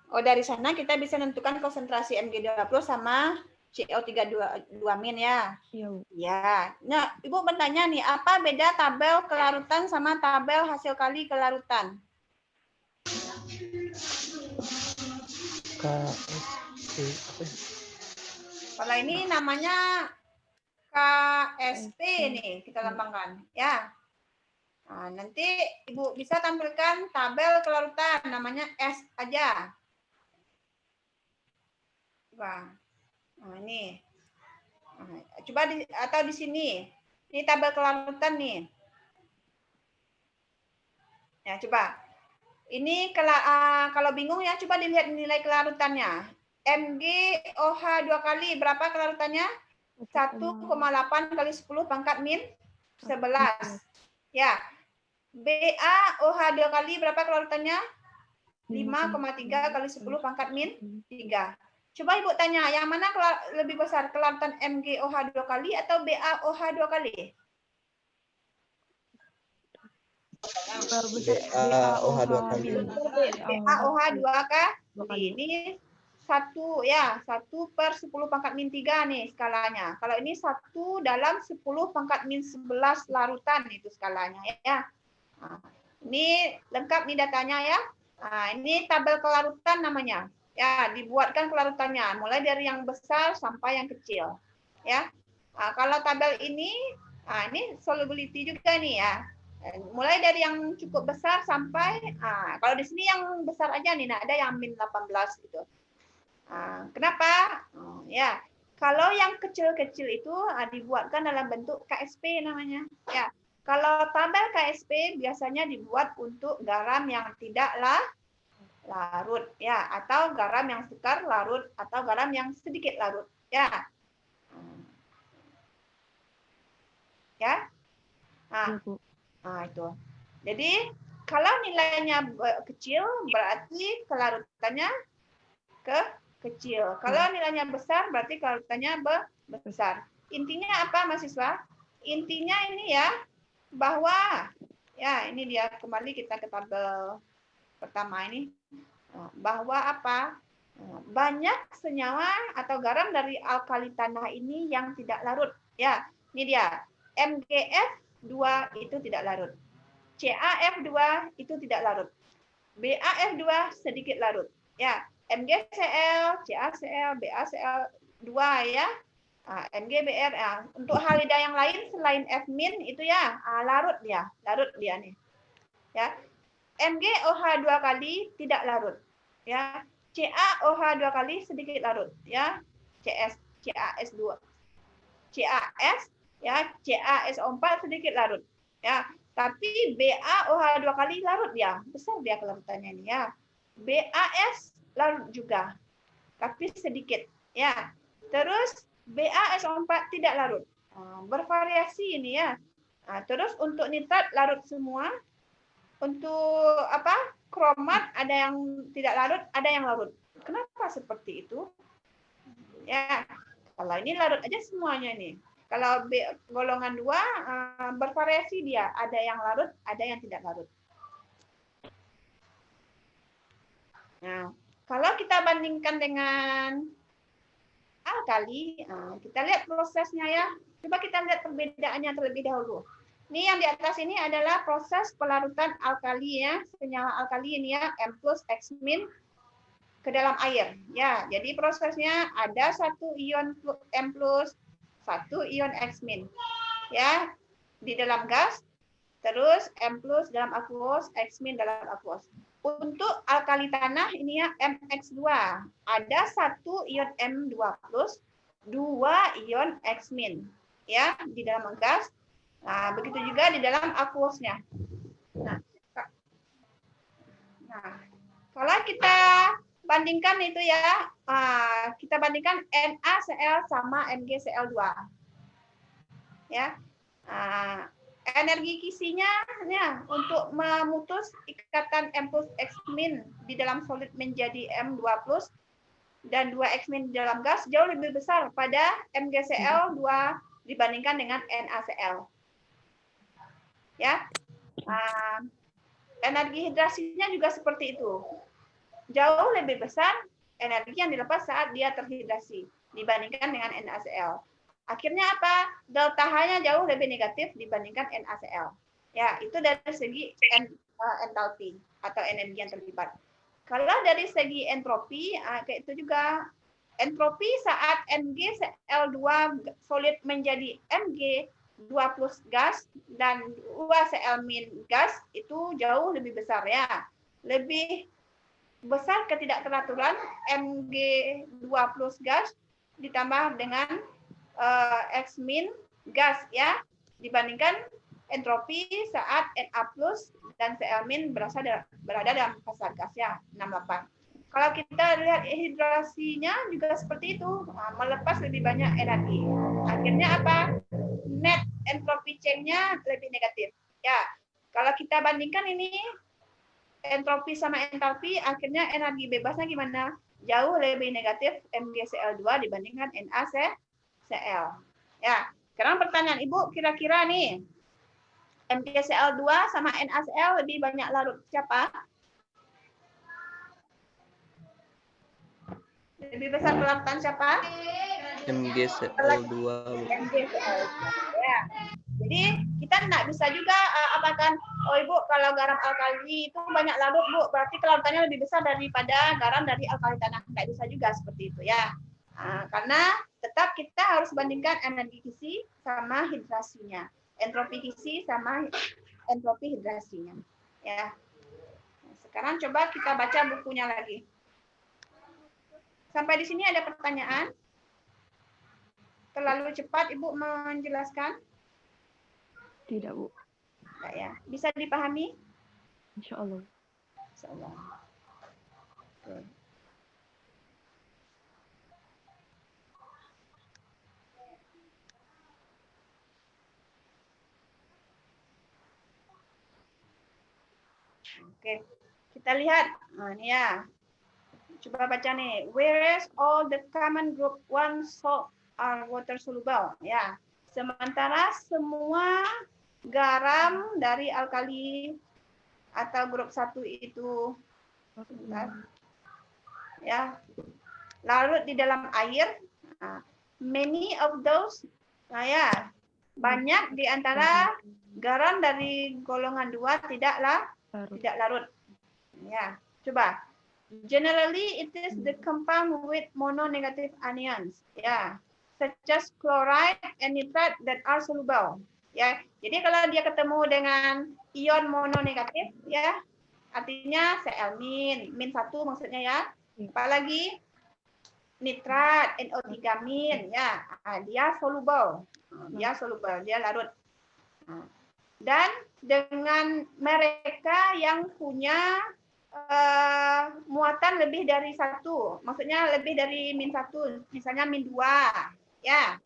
Oh, dari sana kita bisa menentukan konsentrasi Mg2+ sama CO3 2- ya. Iya, Bu. Ya. Nah, Ibu bertanya nih, apa beda tabel kelarutan sama tabel hasil kali kelarutan? Kalau ini namanya KSP nih, kita lambangkan. Ya. Nah, nanti Ibu bisa tampilkan tabel kelarutan, namanya S aja. Coba. Nah, ini. Nah, coba atau di sini. Ini tabel kelarutan nih. Ya, coba. Ini kalau bingung ya, coba dilihat nilai kelarutannya. MgOH 2 kali, berapa kelarutannya? 1,8 kali 10 pangkat min 11. Ya. BaOH 2 kali, berapa kelarutannya? 5,3 kali 10 pangkat min 3. Coba Ibu tanya, yang mana lebih besar, kelarutan MgOH 2 kali atau BaOH 2 kali? BaOH 2 kali. BaOH 2 kali. Ini 1 ya, 1/10 pangkat min 3 nih skalanya. Kalau ini 1 dalam 10 pangkat min 11 larutan itu skalanya ya. Nah, ini lengkap nih datanya ya. Nah, ini tabel kelarutan namanya. Ya, dibuatkan kelarutannya mulai dari yang besar sampai yang kecil. Ya. Nah, kalau tabel ini, nah ini solubility juga nih ya. Mulai dari yang cukup besar sampai, kalau di sini yang besar aja nih, nah ada yang min 18 gitu. Kenapa? Ya, kalau yang kecil-kecil itu dibuatkan dalam bentuk KSP namanya. Ya, kalau tabel KSP biasanya dibuat untuk garam yang tidak larut, ya, atau garam yang sukar larut, atau garam yang sedikit larut, ya. Ya, Iya, Bu. itu. Jadi kalau nilainya kecil berarti kelarutannya kecil. Kalau nilainya besar berarti kelarutannya besar. Intinya apa, mahasiswa? Intinya ini ya, bahwa ya ini dia, kembali kita ke tabel pertama ini, bahwa apa? Banyak senyawa atau garam dari alkali tanah ini yang tidak larut. Ya, ini dia. MgF2 itu tidak larut. CaF2 itu tidak larut. BaF2 sedikit larut. Ya, MgCl, CaCl, BaCl2 ya. MgBr ya. Untuk halida yang lain selain F- itu ya larut dia nih. Ya. MgOH 2 kali tidak larut. Ya. CaOH 2 kali sedikit larut ya. CaS2. CaS ya, CaSO4 sedikit larut. Ya, tapi BaOH 2 kali larut dia. Besar dia kelarutannya ini ya. BaS larut juga. Tapi sedikit ya. Terus BaSO4 tidak larut. Bervariasi ini ya. Terus untuk nitrat larut semua. Untuk apa? Kromat ada yang tidak larut, ada yang larut. Kenapa seperti itu? Ya, kalau ini larut aja semuanya nih. Kalau B golongan 2 bervariasi dia, ada yang larut, ada yang tidak larut. Nah, kalau kita bandingkan dengan alkali, kita lihat prosesnya ya. Coba kita lihat perbedaannya terlebih dahulu. Ini yang di atas ini adalah proses pelarutan alkali ya, senyawa alkali ini ya, M+ X- ke dalam air. Ya, jadi prosesnya ada 1 ion M+, 1 ion X-. Ya, di dalam gas, terus M+ dalam aqueous, X- dalam aqueous. Untuk alkali tanah ini ya MX2, ada 1 ion M2+, 2 ion X-. Ya, di dalam gas. Nah, begitu juga di dalam aqueousnya. Nah, kalau kita bandingkan itu ya, kita bandingkan NaCl sama MgCl2. Ya, energi kisinya ya, untuk memutus ikatan M+ X- di dalam solid menjadi M2+ dan 2 X- di dalam gas jauh lebih besar pada MgCl2 dibandingkan dengan NaCl. Ya, energi hidrasinya juga seperti itu. Jauh lebih besar energi yang dilepas saat dia terhidrasi dibandingkan dengan NaCl. Akhirnya apa? Delta H-nya jauh lebih negatif dibandingkan NaCl. Ya, itu dari segi entalpi atau energi yang terlibat. Kalau dari segi entropi, kayak itu juga. Entropi saat MgCl2 solid menjadi Mg2+ gas dan 2 Cl- gas itu jauh lebih besar ya. Lebih besar ketidakteraturan Mg2+ gas ditambah dengan X- gas ya, dibandingkan entropi saat Na+ dan Cl- berada dalam fasa gas ya, 68. Kalau kita lihat hidrasinya juga seperti itu, melepas lebih banyak energi. Akhirnya apa? Net entropi change-nya lebih negatif. Ya, kalau kita bandingkan ini entropi sama entalpi, akhirnya energi bebasnya gimana? Jauh lebih negatif MgCl2 dibandingkan NaCl. Ya, sekarang pertanyaan Ibu, kira-kira nih MgCl2 sama NaCl lebih banyak larut siapa? Lebih besar kelarutan siapa? MgCl2. MgCl2. Ya. Jadi kita nggak bisa juga apakah Ibu kalau garam alkali itu banyak larut Bu, berarti kelarutannya lebih besar daripada garam dari alkali tanah. Nggak bisa juga seperti itu ya. Karena tetap kita harus bandingkan energi kisi sama hidrasinya, entropi kisi sama entropi hidrasinya. Ya. Sekarang coba kita baca bukunya lagi. Sampai di sini ada pertanyaan? Terlalu cepat Ibu menjelaskan? Tidak, Bu. Enggak ya. Bisa dipahami? Insya Allah. Insyaallah. Oke. Oke, kita lihat. Nah, ini ya. Coba baca nih. Whereas all the common group 1 salt are water soluble. Ya. Sementara semua garam dari alkali atau grup 1 itu ya larut di dalam air. Nah, many of those, nah ya, banyak di antara garam dari golongan 2 tidak larut. Ya, coba. Generally, it is the compound with mononegative anions, ya, such as chloride and nitrate that are soluble. Ya, jadi kalau dia ketemu dengan ion mononegatif, ya, artinya Cl-, min 1 maksudnya ya. Apalagi nitrat, NO3-, ya, dia soluble, dia larut. Dan dengan mereka yang punya muatan lebih dari 1, maksudnya lebih dari min 1, misalnya min 2, ya.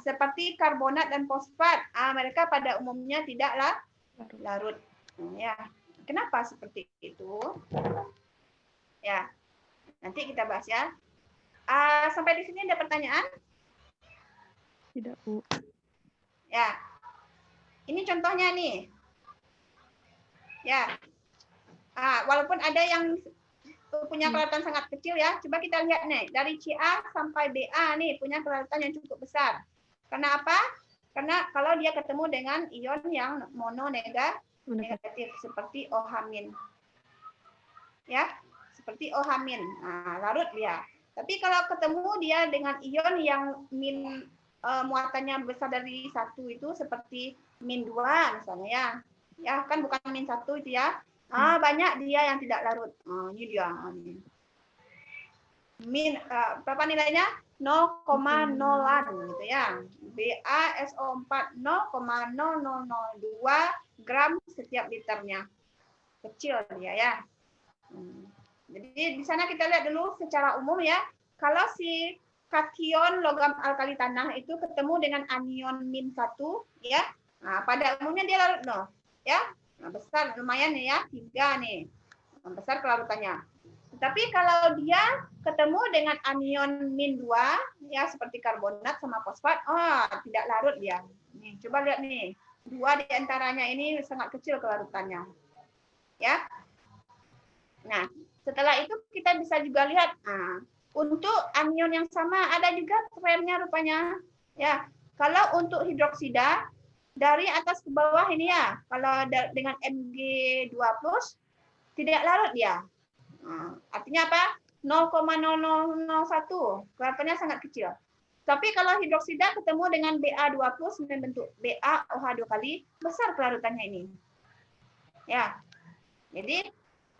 Seperti karbonat dan fosfat, mereka pada umumnya tidaklah larut. Ya. Kenapa seperti itu? Ya, nanti kita bahas ya. Sampai di sini ada pertanyaan? Tidak, Bu. Ya. Ini contohnya nih. Ya. Walaupun ada yang punya kelautan sangat kecil ya. Coba kita lihat nih. Dari Ca sampai Ba nih punya kelautan yang cukup besar. Karena apa? Karena kalau dia ketemu dengan ion yang mononegatif seperti OH-. Ya, seperti OH-. Larut dia. Tapi kalau ketemu dia dengan ion yang muatannya besar dari 1 itu seperti min 2 misalnya ya. Ya, kan bukan min 1 itu ya. Banyak dia yang tidak larut. Ini dia. Berapa nilainya? 0,0-an gitu ya. BaSO4 0,0002 gram setiap liternya. Kecil dia ya. Jadi di sana kita lihat dulu secara umum ya. Kalau si kation logam alkali tanah itu ketemu dengan anion min 1 ya. Pada umumnya dia larut loh. Ya. Besar lumayan nih ya, 3 nih. Besar kelarutannya. Tetapi kalau dia ketemu dengan anion min 2 ya seperti karbonat sama fosfat, tidak larut dia. Nih, coba lihat nih. 2 di antaranya ini sangat kecil kelarutannya. Ya. Nah, setelah itu kita bisa juga lihat untuk anion yang sama ada juga trennya rupanya. Ya. Kalau untuk hidroksida dari atas ke bawah ini ya, kalau dengan Mg2+, tidak larut dia. Artinya apa? 0,0001, kelarutannya sangat kecil. Tapi kalau hidroksida ketemu dengan Ba2+ membentuk BaOH2 kali, besar kelarutannya ini. Ya, jadi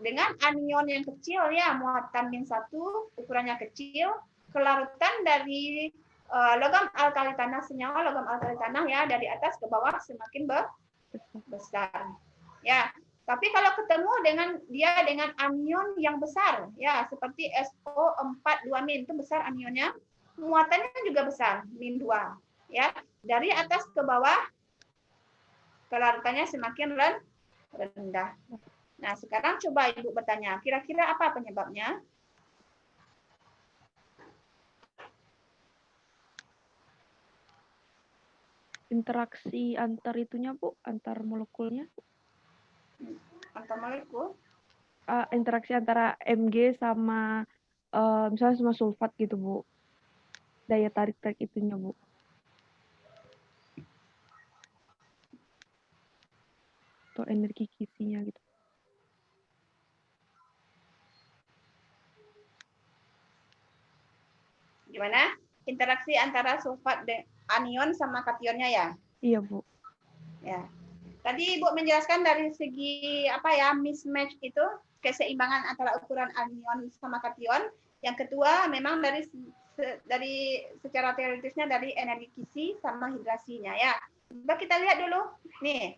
dengan anion yang kecil ya, muatan min 1, ukurannya kecil, kelarutan dari logam alkali tanah, senyawa logam alkali tanah ya dari atas ke bawah semakin besar. Ya, tapi kalau ketemu dengan anion yang besar ya seperti SO4 2- itu besar anionnya, muatannya juga besar min 2 ya. Dari atas ke bawah kelarutannya semakin rendah. Nah, sekarang coba Ibu bertanya, kira-kira apa penyebabnya? Interaksi antar itunya, Bu, antar molekulnya. Antar molekul? Interaksi antara Mg sama misalnya sama sulfat gitu, Bu. Daya tarik itunya, Bu. Atau energi kisinya gitu. Gimana? Interaksi antara sulfat anion sama kationnya ya? Iya, Bu. Ya. Tadi Ibu menjelaskan dari segi apa ya, mismatch itu, keseimbangan antara ukuran anion sama kation. Yang kedua memang dari secara teoritisnya dari energi kisi sama hidrasinya ya. Coba kita lihat dulu. Nih.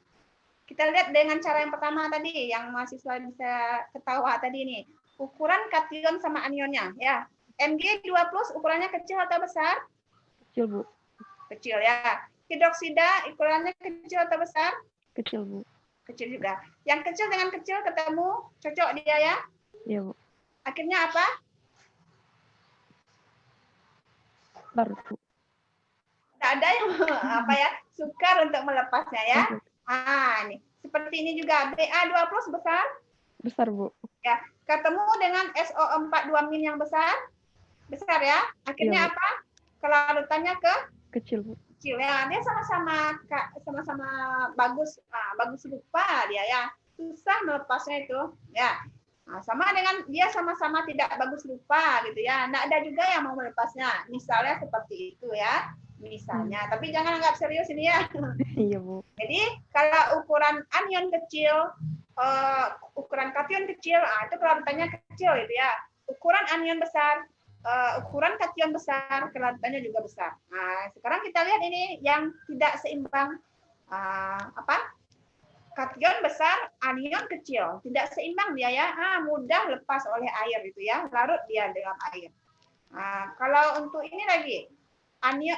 Kita lihat dengan cara yang pertama tadi yang mahasiswa bisa ketawa tadi nih. Ukuran kation sama anionnya ya. Mg2+ ukurannya kecil atau besar? Kecil, Bu. Kecil ya. Hidroksida ukurannya kecil atau besar? Kecil, Bu. Kecil juga. Yang kecil dengan kecil ketemu, cocok dia ya? Iya, Bu. Akhirnya apa? Baru, Bu. Tidak ada yang apa ya sukar untuk melepasnya ya. Nih seperti ini juga Ba2+ besar? Besar, Bu. Ya, ketemu dengan SO4 2- yang besar ya. Akhirnya Iya, Bu. apa? Kelarutannya ke Kecil, Bu. kecil ya. Dia sama-sama bagus, bagus rupa dia ya. Susah melepasnya itu ya. Nah, sama dengan dia sama-sama tidak bagus rupa gitu ya. Nggak ada juga yang mau melepasnya. Misalnya seperti itu ya. Misalnya, tapi jangan anggap serius ini ya. Iya, Bu. Jadi kalau ukuran anion kecil, ukuran kation kecil, itu kelarutannya kecil gitu ya. Ukuran anion besar, ukuran kation besar, kelarutannya juga besar. Nah, sekarang kita lihat ini yang tidak seimbang. Kation besar, anion kecil, tidak seimbang dia ya. Mudah lepas oleh air gitu ya, larut dia dalam air. Kalau untuk ini lagi,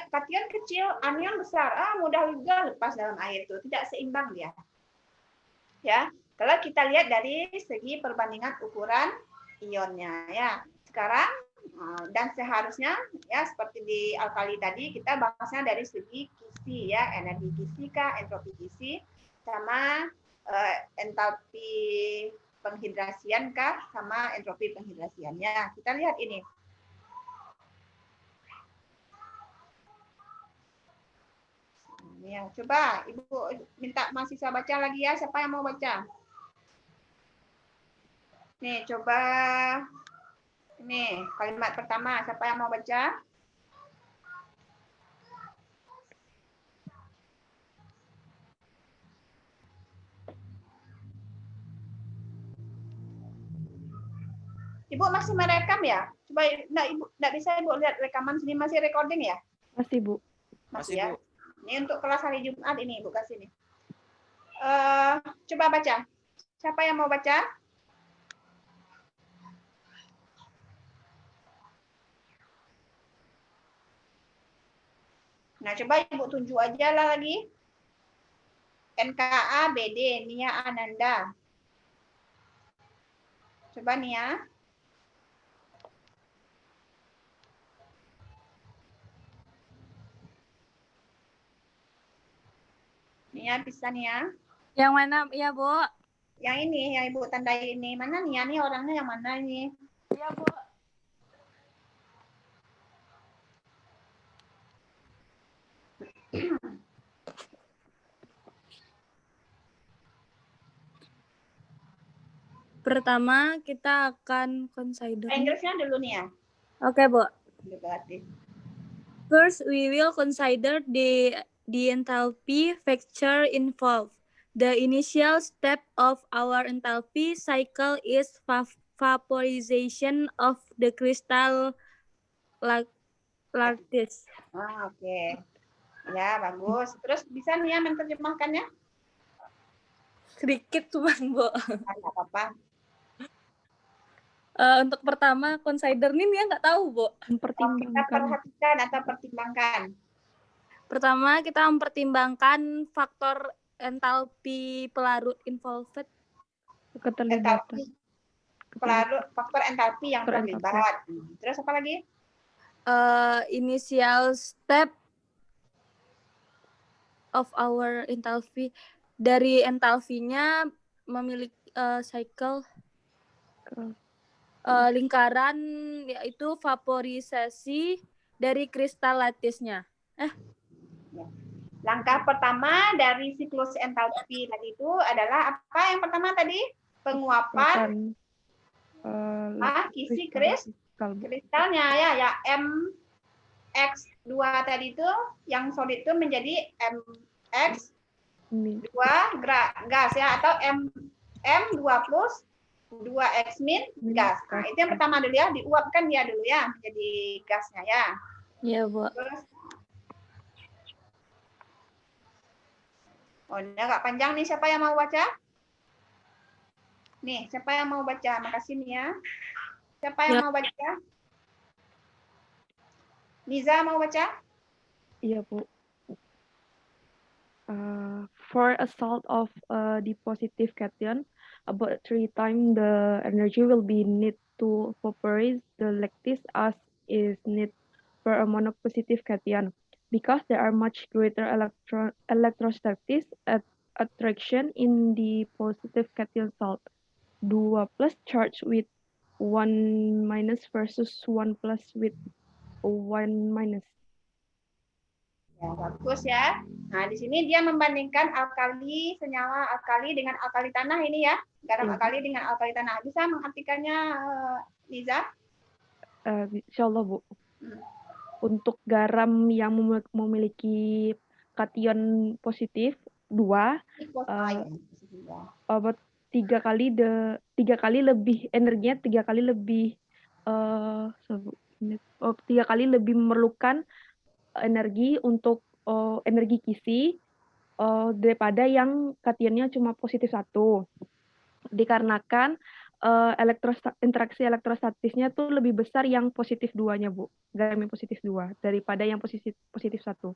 kation kecil, anion besar, mudah juga lepas dalam air itu, tidak seimbang dia. Ya, kalau kita lihat dari segi perbandingan ukuran ionnya ya. Sekarang dan seharusnya ya seperti di alkali tadi kita bahasnya dari segi kisi ya, energi kisi kah, entropi kisi sama entalpi penghidrasian kah sama entropi penghidrasiannya. Kita lihat ini. Ya, coba Ibu minta mahasiswa baca lagi ya. Siapa yang mau baca? Nih, coba. Ini kalimat pertama. Siapa yang mau baca? Ibu masih merekam ya? Coba enggak bisa Ibu lihat rekaman sini, masih recording ya? Masih, Bu. Masih ya. Ini untuk kelas hari Jumat ini Ibu kasih nih. Coba baca. Siapa yang mau baca? Nah, coba Ibu tunjuk aja lah lagi. NKA BD Nia Ananda. Coba Nia. Nia bisa Nia? Yang mana ya, Bu? Yang ini, yang Ibu tandai ini. Mana Nia nih orangnya yang mana ini? Iya, Bu. Pertama, kita akan consider. Inggrisnya dulu nih ya. Oke, Bu. Berarti. First, we will consider the enthalpy factor involved. The initial step of our enthalpy cycle is vaporization of the crystal lattice. Oke. Ya, bagus. Terus bisa nih ya menerjemahkannya? Sedikit cuman, Bu. Enggak apa-apa. Untuk pertama, consider nih ya nggak tahu, Bu. Kita perhatikan atau pertimbangkan. Pertama, kita mempertimbangkan faktor entalpi pelarut involved. Keterlibatan. Faktor entalpi yang terlibat. Terus apa lagi? Initial step of our enthalpy. Dari entalpinya memiliki cycle lingkaran, yaitu vaporisasi dari kristal lattisnya. Langkah pertama dari siklus entalpi tadi itu adalah apa yang pertama tadi? Penguapan kisi kristalnya ya MX2 tadi itu yang solid itu menjadi MX2 gas ya, atau M2+ 2X min gas. Nah, itu yang pertama dulu ya, diuapkan dia dulu ya menjadi gasnya ya. Iya, Bu. Terus oh, ini agak panjang nih, siapa yang mau baca? Nih, siapa yang mau baca? Makasih nih ya. Siapa yang Ya. mau baca? Niza mau baca? Iya, Bu. For a salt of the positive cation, about 3 times the energy will be need to vaporize the lattice as is need for a monopositive cation, because there are much greater electrostatic attraction in the positive cation salt. 2 plus charged with 1 minus versus 1 plus with 1 minus. Ya, bagus ya. Nah, di sini dia membandingkan alkali, senyawa alkali dengan alkali tanah ini ya. Garam alkali dengan alkali tanah. Bisa mengartikannya, Niza? Insyaallah, Bu. Untuk garam yang memiliki kation positif 2, about 3 kali lebih energinya 3 kali lebih 3 kali lebih memerlukan energi untuk energi kisi daripada yang kationnya cuma positif 1. Dikarenakan interaksi elektrostatisnya tuh lebih besar yang positif 2-nya, Bu. Garam yang positif 2 daripada yang positif 1.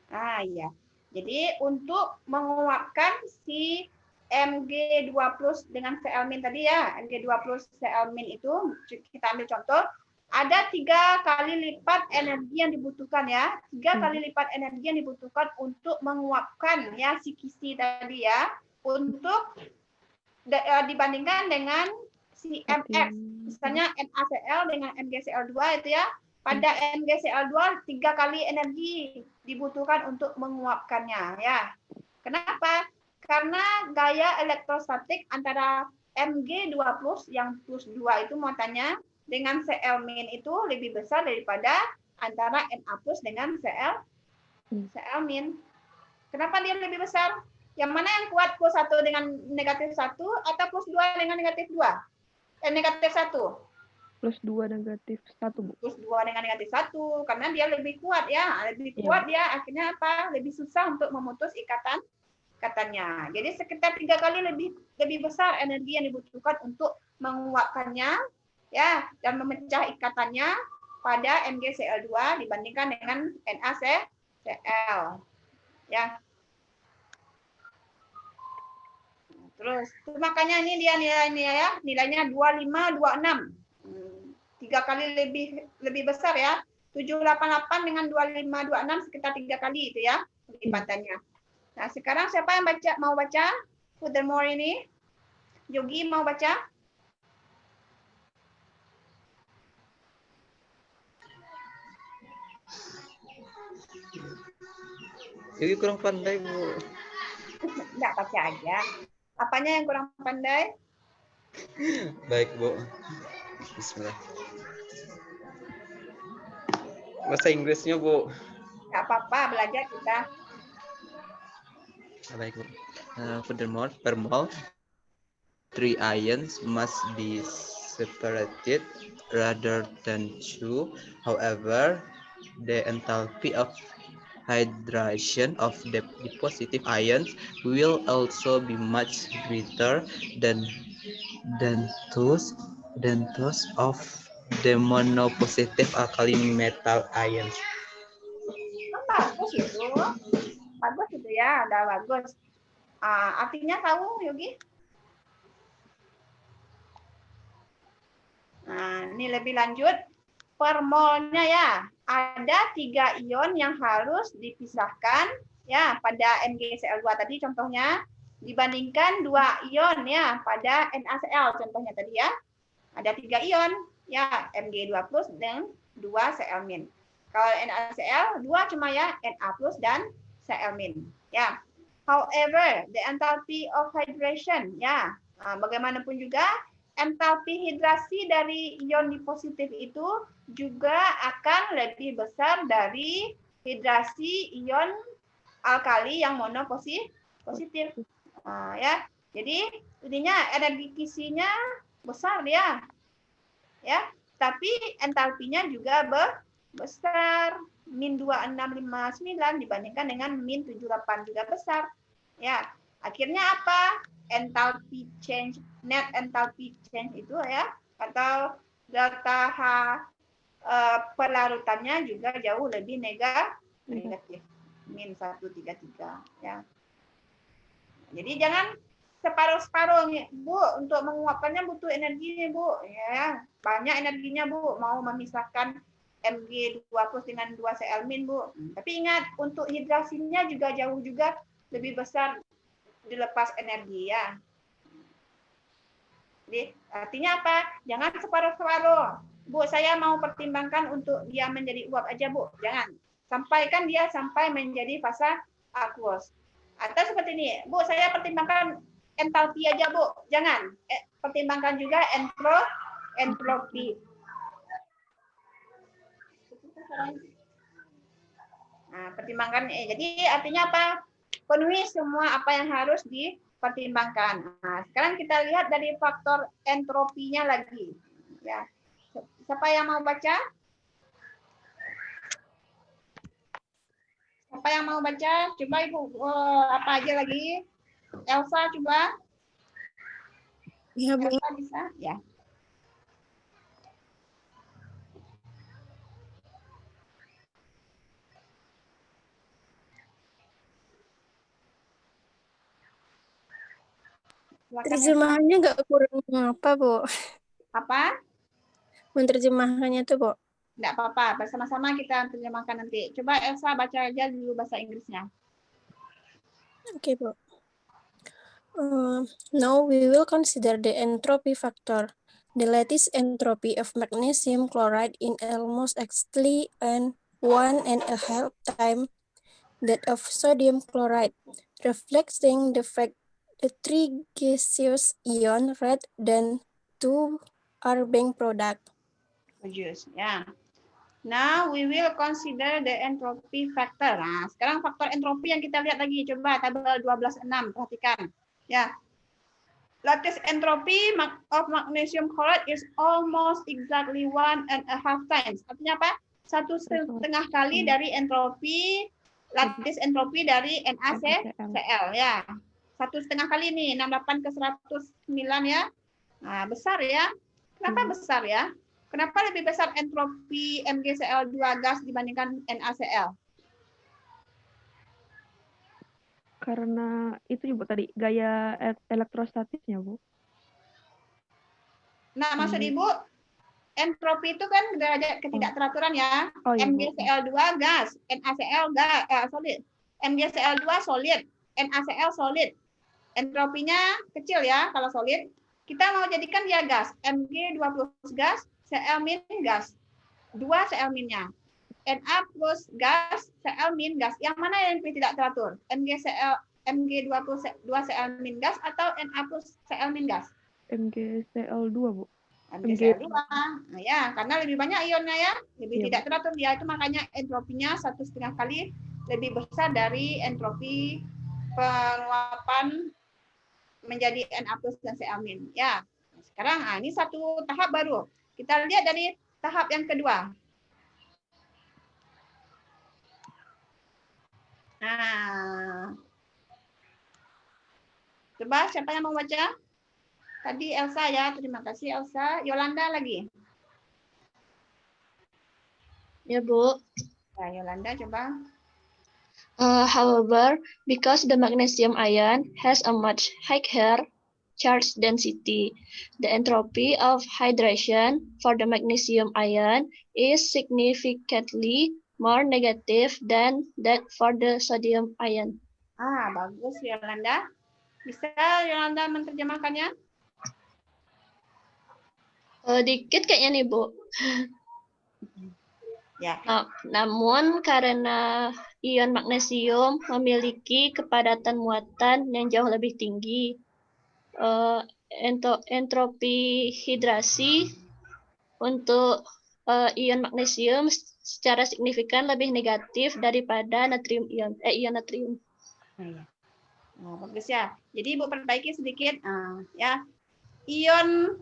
Ah, iya. Jadi untuk menguapkan si Mg2 plus dengan Cl- tadi ya, Mg2 plus Cl- itu kita ambil contoh, ada 3 kali lipat energi yang dibutuhkan ya, 3 kali lipat energi yang dibutuhkan untuk menguapkan ya si kisi tadi ya, untuk dibandingkan dengan si MX, misalnya NaCl dengan MgCl2 itu ya, pada MgCl2 3 kali energi dibutuhkan untuk menguapkannya ya. Kenapa? Karena gaya elektrostatik antara Mg2 plus yang plus 2 itu muatannya dengan Cl- itu lebih besar daripada antara Na plus dengan Cl-. Kenapa dia lebih besar? Yang mana yang kuat plus 1 dengan negatif 1 atau plus 2 dengan negatif 2? Negatif 1. Plus 2 negatif 1, Bu. Plus 2 dengan negatif 1, karena dia lebih kuat ya. Lebih kuat dia akhirnya apa? Lebih susah untuk memutus ikatannya. Jadi sekitar 3 kali lebih besar energi yang dibutuhkan untuk menguapkannya ya dan memecah ikatannya pada MgCl2 dibandingkan dengan NaCl. Ya. Terus makanya ini dia nilainya 2526. 3 kali lebih besar ya. 788 dengan 2526 sekitar 3 kali itu ya lipatannya. Nah, sekarang siapa yang mau baca? Furthermore ini. Yogi mau baca? Yogi kurang pandai, Bu. Enggak, baca aja. Apanya yang kurang pandai? Baik, Bu. Bismillah. Bahasa Inggrisnya, Bu. Enggak apa-apa, belajar kita. Baik, Bu. Furthermore, per mole, 3 ions must be separated rather than 2. However, the enthalpy of hydration of the positive ions will also be much greater than those of the monopositive alkaline metal ions. Bagus itu. Bagus itu ya, udah bagus. Artinya tahu, Yogi? Nah, ini lebih lanjut. Per molnya ya, ada 3 ion yang harus dipisahkan ya pada MgCl2 tadi contohnya dibandingkan 2 ion ya pada NaCl contohnya tadi ya. Ada 3 ion ya, Mg2 plus dan 2 Cl-. Kalau NaCl 2 cuma ya Na plus dan Cl- ya. However, the enthalpy of hydration ya, bagaimanapun juga entalpi hidrasi dari ion positif itu juga akan lebih besar dari hidrasi ion alkali yang monopositif. Ya. Jadi intinya energi kisinya besar dia. Ya, tapi entalpinya juga besar. Min 2659 dibandingkan dengan min 78 juga besar. Ya, akhirnya apa? Enthalpy change, net enthalpy change itu ya, atau delta H pelarutannya juga jauh lebih negatif. Min 133 ya. Jadi jangan separuh-separuh, Bu. Untuk menguapkannya butuh energi, Bu. Ya, banyak energinya, Bu. Mau memisahkan Mg20 dengan 2Cl-, Bu. Tapi ingat, untuk hidrasinya juga jauh juga lebih besar dilepas energi ya. Jadi, artinya apa? Jangan separuh-separuh. Bu, saya mau pertimbangkan untuk dia menjadi uap aja, Bu. Jangan. Sampaikan dia sampai menjadi fase aqueous. Atau seperti ini, Bu, saya pertimbangkan entalpi aja, Bu. Jangan. Pertimbangkan juga entropi. Nah, pertimbangkan. Jadi artinya apa? Penuhi semua apa yang harus dipertimbangkan. Nah, sekarang kita lihat dari faktor entropinya lagi. Ya. Siapa yang mau baca? Siapa yang mau baca? Coba Ibu, apa aja lagi? Elsa coba. Ya, Bu. Elsa bisa? Ya. Silakan, Terjemahannya nggak kurang apa, Bu? apa? Menerjemahkannya tuh, Bu. Enggak apa-apa, bersama-sama kita terjemahkan nanti. Coba Elsa baca aja dulu bahasa Inggrisnya. Oke, Bu. Now we will consider the entropy factor. The lattice entropy of magnesium chloride in almost exactly 1.5 times that of sodium chloride, reflecting the fact that 3 gaseous ions rather than 2 are being product. Bagus, ya. Now we will consider the entropy factor. Nah, sekarang faktor entropi yang kita lihat lagi. Coba tabel 12.6, perhatikan. Ya. Lattice entropy of magnesium chloride is almost exactly 1.5 times. Artinya apa? 1,5 kali dari entropi, lattice entropi dari NaCl ya. 1,5 kali nih, 68 ke 109 ya. Nah, besar ya. Kenapa besar ya? Kenapa lebih besar entropi MgCl2 gas dibandingkan NaCl? Karena itu Ibu tadi gaya elektrostatisnya, Bu. Nah, maksud Ibu, entropi itu kan derajat ketidakteraturan ya. Oh, iya, Bu. MgCl2 gas, NaCl solid. MgCl2 solid, NaCl solid. Entropinya kecil ya kalau solid. Kita mau jadikan dia gas, Mg20 gas, Cl- gas. 2 Cl-nya. Na plus gas, Cl- gas. Yang mana yang tidak teratur? Mg20 2 Cl- gas atau Na plus Cl- gas? MgCl2, Bu. MgCl2. Nah, ya, karena lebih banyak ionnya ya, lebih Iya, tidak teratur dia, itu makanya entropinya 1,5 kali lebih besar dari entropi penguapan menjadi Na plus dan Cl-. Ya. Sekarang ini satu tahap baru. Kita lihat dari tahap yang kedua. Nah. Coba siapa yang mau baca? Tadi Elsa ya, terima kasih Elsa. Yolanda lagi. Ya, Bu. Ya, Yolanda coba. However, because the magnesium ion has a much higher charge density, the entropy of hydration for the magnesium ion is significantly more negative than that for the sodium ion. Bagus Yolanda. Bisa Yolanda menerjemahkannya? Dikit kayaknya nih, Bu. Ya. Namun karena ion magnesium memiliki kepadatan muatan yang jauh lebih tinggi, entropi hidrasi untuk ion magnesium secara signifikan lebih negatif daripada natrium ion natrium. Bagus ya. Jadi Ibu perbaiki sedikit ya. ion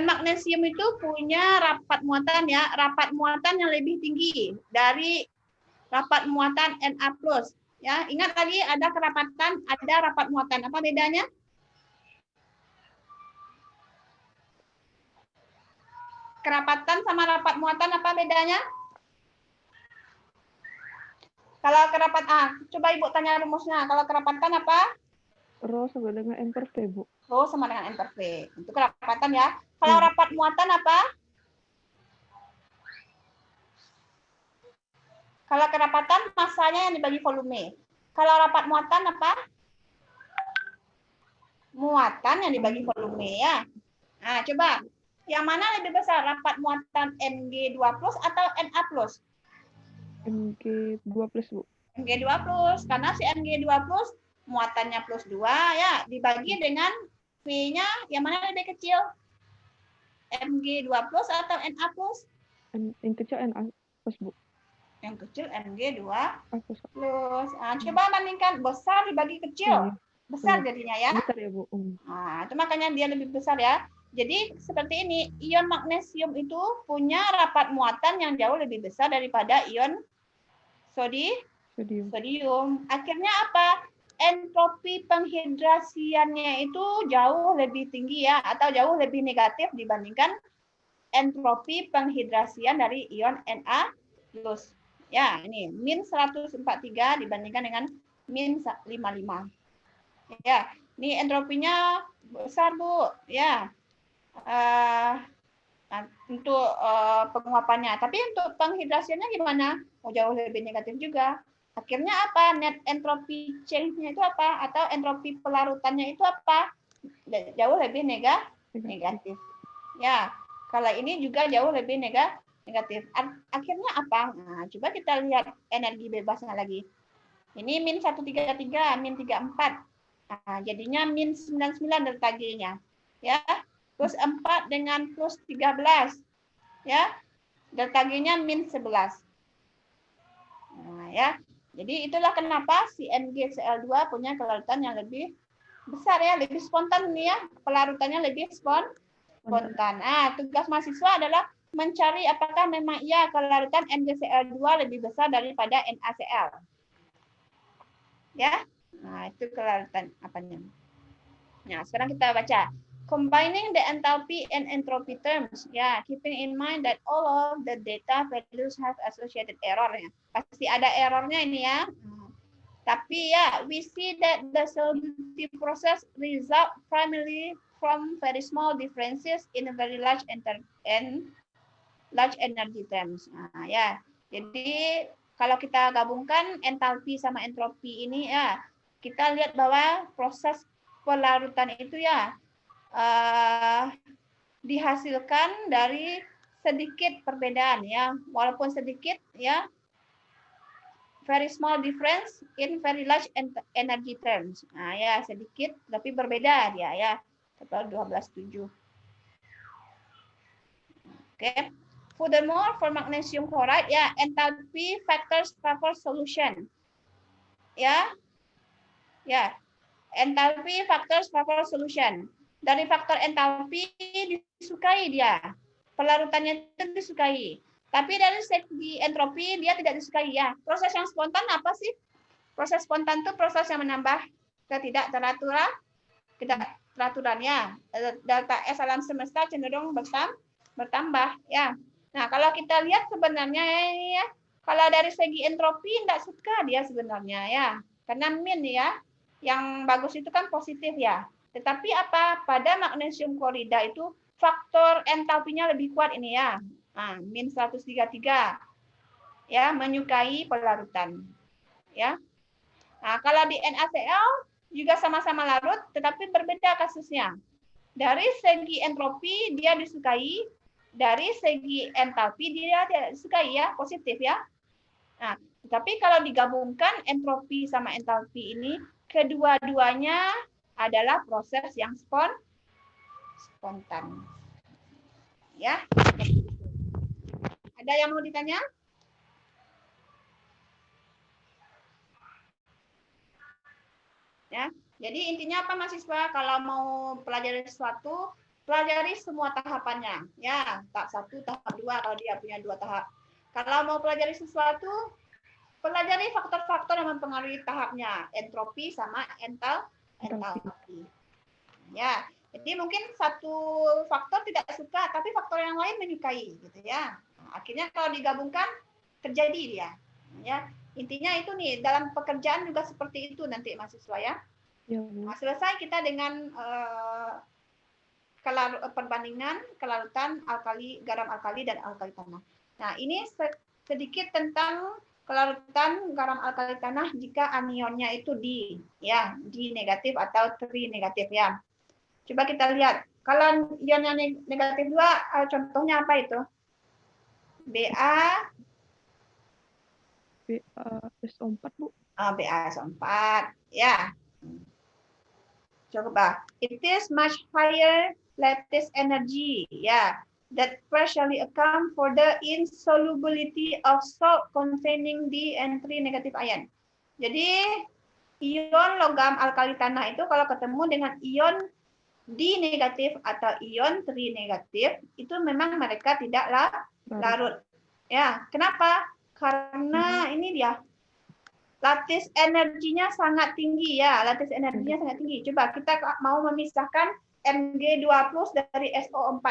magnesium itu punya rapat muatan ya, rapat muatan yang lebih tinggi dari rapat muatan Na+. Ya, ingat lagi ada kerapatan, ada rapat muatan. Apa bedanya? Kerapatan sama rapat muatan apa bedanya? Kalau coba Ibu tanya rumusnya. Kalau kerapatan apa? Rho sama dengan N per V, Bu. Rho sama dengan N per V. Itu kerapatan ya. Kalau rapat muatan apa? Kalau kerapatan masanya yang dibagi volume. Kalau rapat muatan apa? Muatan yang dibagi volume ya. Nah, coba. Yang mana lebih besar? Rapat muatan Mg2+ atau Na+? Mg2+, Bu. Mg2+. Karena si Mg2+ muatannya +2 ya. Dibagi dengan V-nya yang mana lebih kecil? Mg2+ atau Na+? Yang kecil Na+, Bu. Yang kecil Mg2+. Nah, Coba bandingkan besar dibagi kecil. Besar jadinya ya. Besar ya, Bu. Nah, itu makanya dia lebih besar ya. Jadi seperti ini, ion magnesium itu punya rapat muatan yang jauh lebih besar daripada ion sodium. Akhirnya apa? Entropi penghidrasiannya itu jauh lebih tinggi ya, atau jauh lebih negatif dibandingkan entropi penghidrasian dari ion Na+. Ya, ini min 143 dibandingkan dengan min 55. Ya, ini entropinya besar, Bu. Ya. Untuk penguapannya. Tapi untuk penghidrasiannya gimana? Jauh lebih negatif juga. Akhirnya apa? Net entropy change-nya itu apa? Atau entropi pelarutannya itu apa? Jauh lebih negatif. Ya, kalau ini juga jauh lebih negatif. Akhirnya apa? Nah, coba kita lihat energi bebasnya lagi. Ini min 133, min 34. Nah, jadinya min 99 delta G-nya. Ya. Plus 4 dengan plus 13. Ya. Delta G-nya min 11. Nah, ya. Jadi itulah kenapa si NgCl2 punya kelarutan yang lebih besar ya, lebih spontan nih ya. Pelarutannya lebih spontan. Nah, tugas mahasiswa adalah mencari apakah memang iya kelarutan NgCl2 lebih besar daripada NaCl. Ya. Nah, itu kelarutan apanya. Nah, sekarang kita baca. Combining the enthalpy and entropy terms, ya, keeping in mind that all of the data values have associated error. Ya. Pasti ada errornya ini ya. Tapi ya, we see that the solutive process result primarily from very small differences in a very large energy terms. Nah, ya. Jadi kalau kita gabungkan enthalpy sama entropi ini ya, kita lihat bahwa proses pelarutan itu ya dihasilkan dari sedikit perbedaan ya, walaupun sedikit ya, very small difference in very large energy terms. Nah ya sedikit tapi berbeda dia ya, total 12,7. Oke. Furthermore, for magnesium chloride ya, enthalpy factors favor solution. Ya. Ya. Enthalpy factors favor solution. Dari faktor enthalpy disukai dia. Pelarutannya itu disukai. Tapi dari segi entropi dia tidak disukai ya. Proses yang spontan apa sih? Proses spontan itu proses yang menambah ketidakteraturannya. Delta S alam semesta cenderung bertambah ya. Nah, kalau kita lihat sebenarnya ya, kalau dari segi entropi tidak suka dia sebenarnya ya. Karena min ya, yang bagus itu kan positif ya. Tetapi apa? Pada magnesium klorida itu faktor enthalpinya lebih kuat ini ya. Nah, min 133. Ya, menyukai pelarutan. Ya. Nah, kalau di NaCl juga sama-sama larut tetapi berbeda kasusnya. Dari segi entropi dia disukai, dari segi enthalpi dia tidak disukai ya, positif ya. Nah, tapi kalau digabungkan entropi sama enthalpi ini kedua-duanya adalah proses yang spontan. Ya. Ada yang mau ditanya? Ya. Jadi intinya apa mahasiswa? Kalau mau pelajari sesuatu, pelajari semua tahapannya. Ya, tahap 1, tahap 2 kalau dia punya 2 tahap. Kalau mau pelajari sesuatu, pelajari faktor-faktor yang mempengaruhi tahapnya, entropi sama entalpi. Ya, jadi mungkin satu faktor tidak suka, tapi faktor yang lain menyukai, gitu ya. Nah, akhirnya kalau digabungkan terjadi dia. Ya, intinya itu nih dalam pekerjaan juga seperti itu nanti mahasiswa ya. Nah, selesai kita dengan perbandingan kelarutan garam alkali dan alkali tanah. Nah, ini sedikit tentang kelarutan garam alkali tanah jika anionnya itu di negatif atau tri negatif ya. Coba kita lihat. Kalau ionnya negatif 2, contohnya apa itu? BaSO4, Bu. BaSO4 ya. Coba. It is much higher lattice energy, that partially account for the insolubility of salt containing D and 3 negative ion. Jadi ion logam alkali tanah itu kalau ketemu dengan ion D negatif atau ion 3 negatif itu memang mereka tidak larut. Ya, kenapa? Karena ini dia lattice energinya sangat tinggi ya, lattice energinya sangat tinggi. Coba kita mau memisahkan Mg2+ dari SO4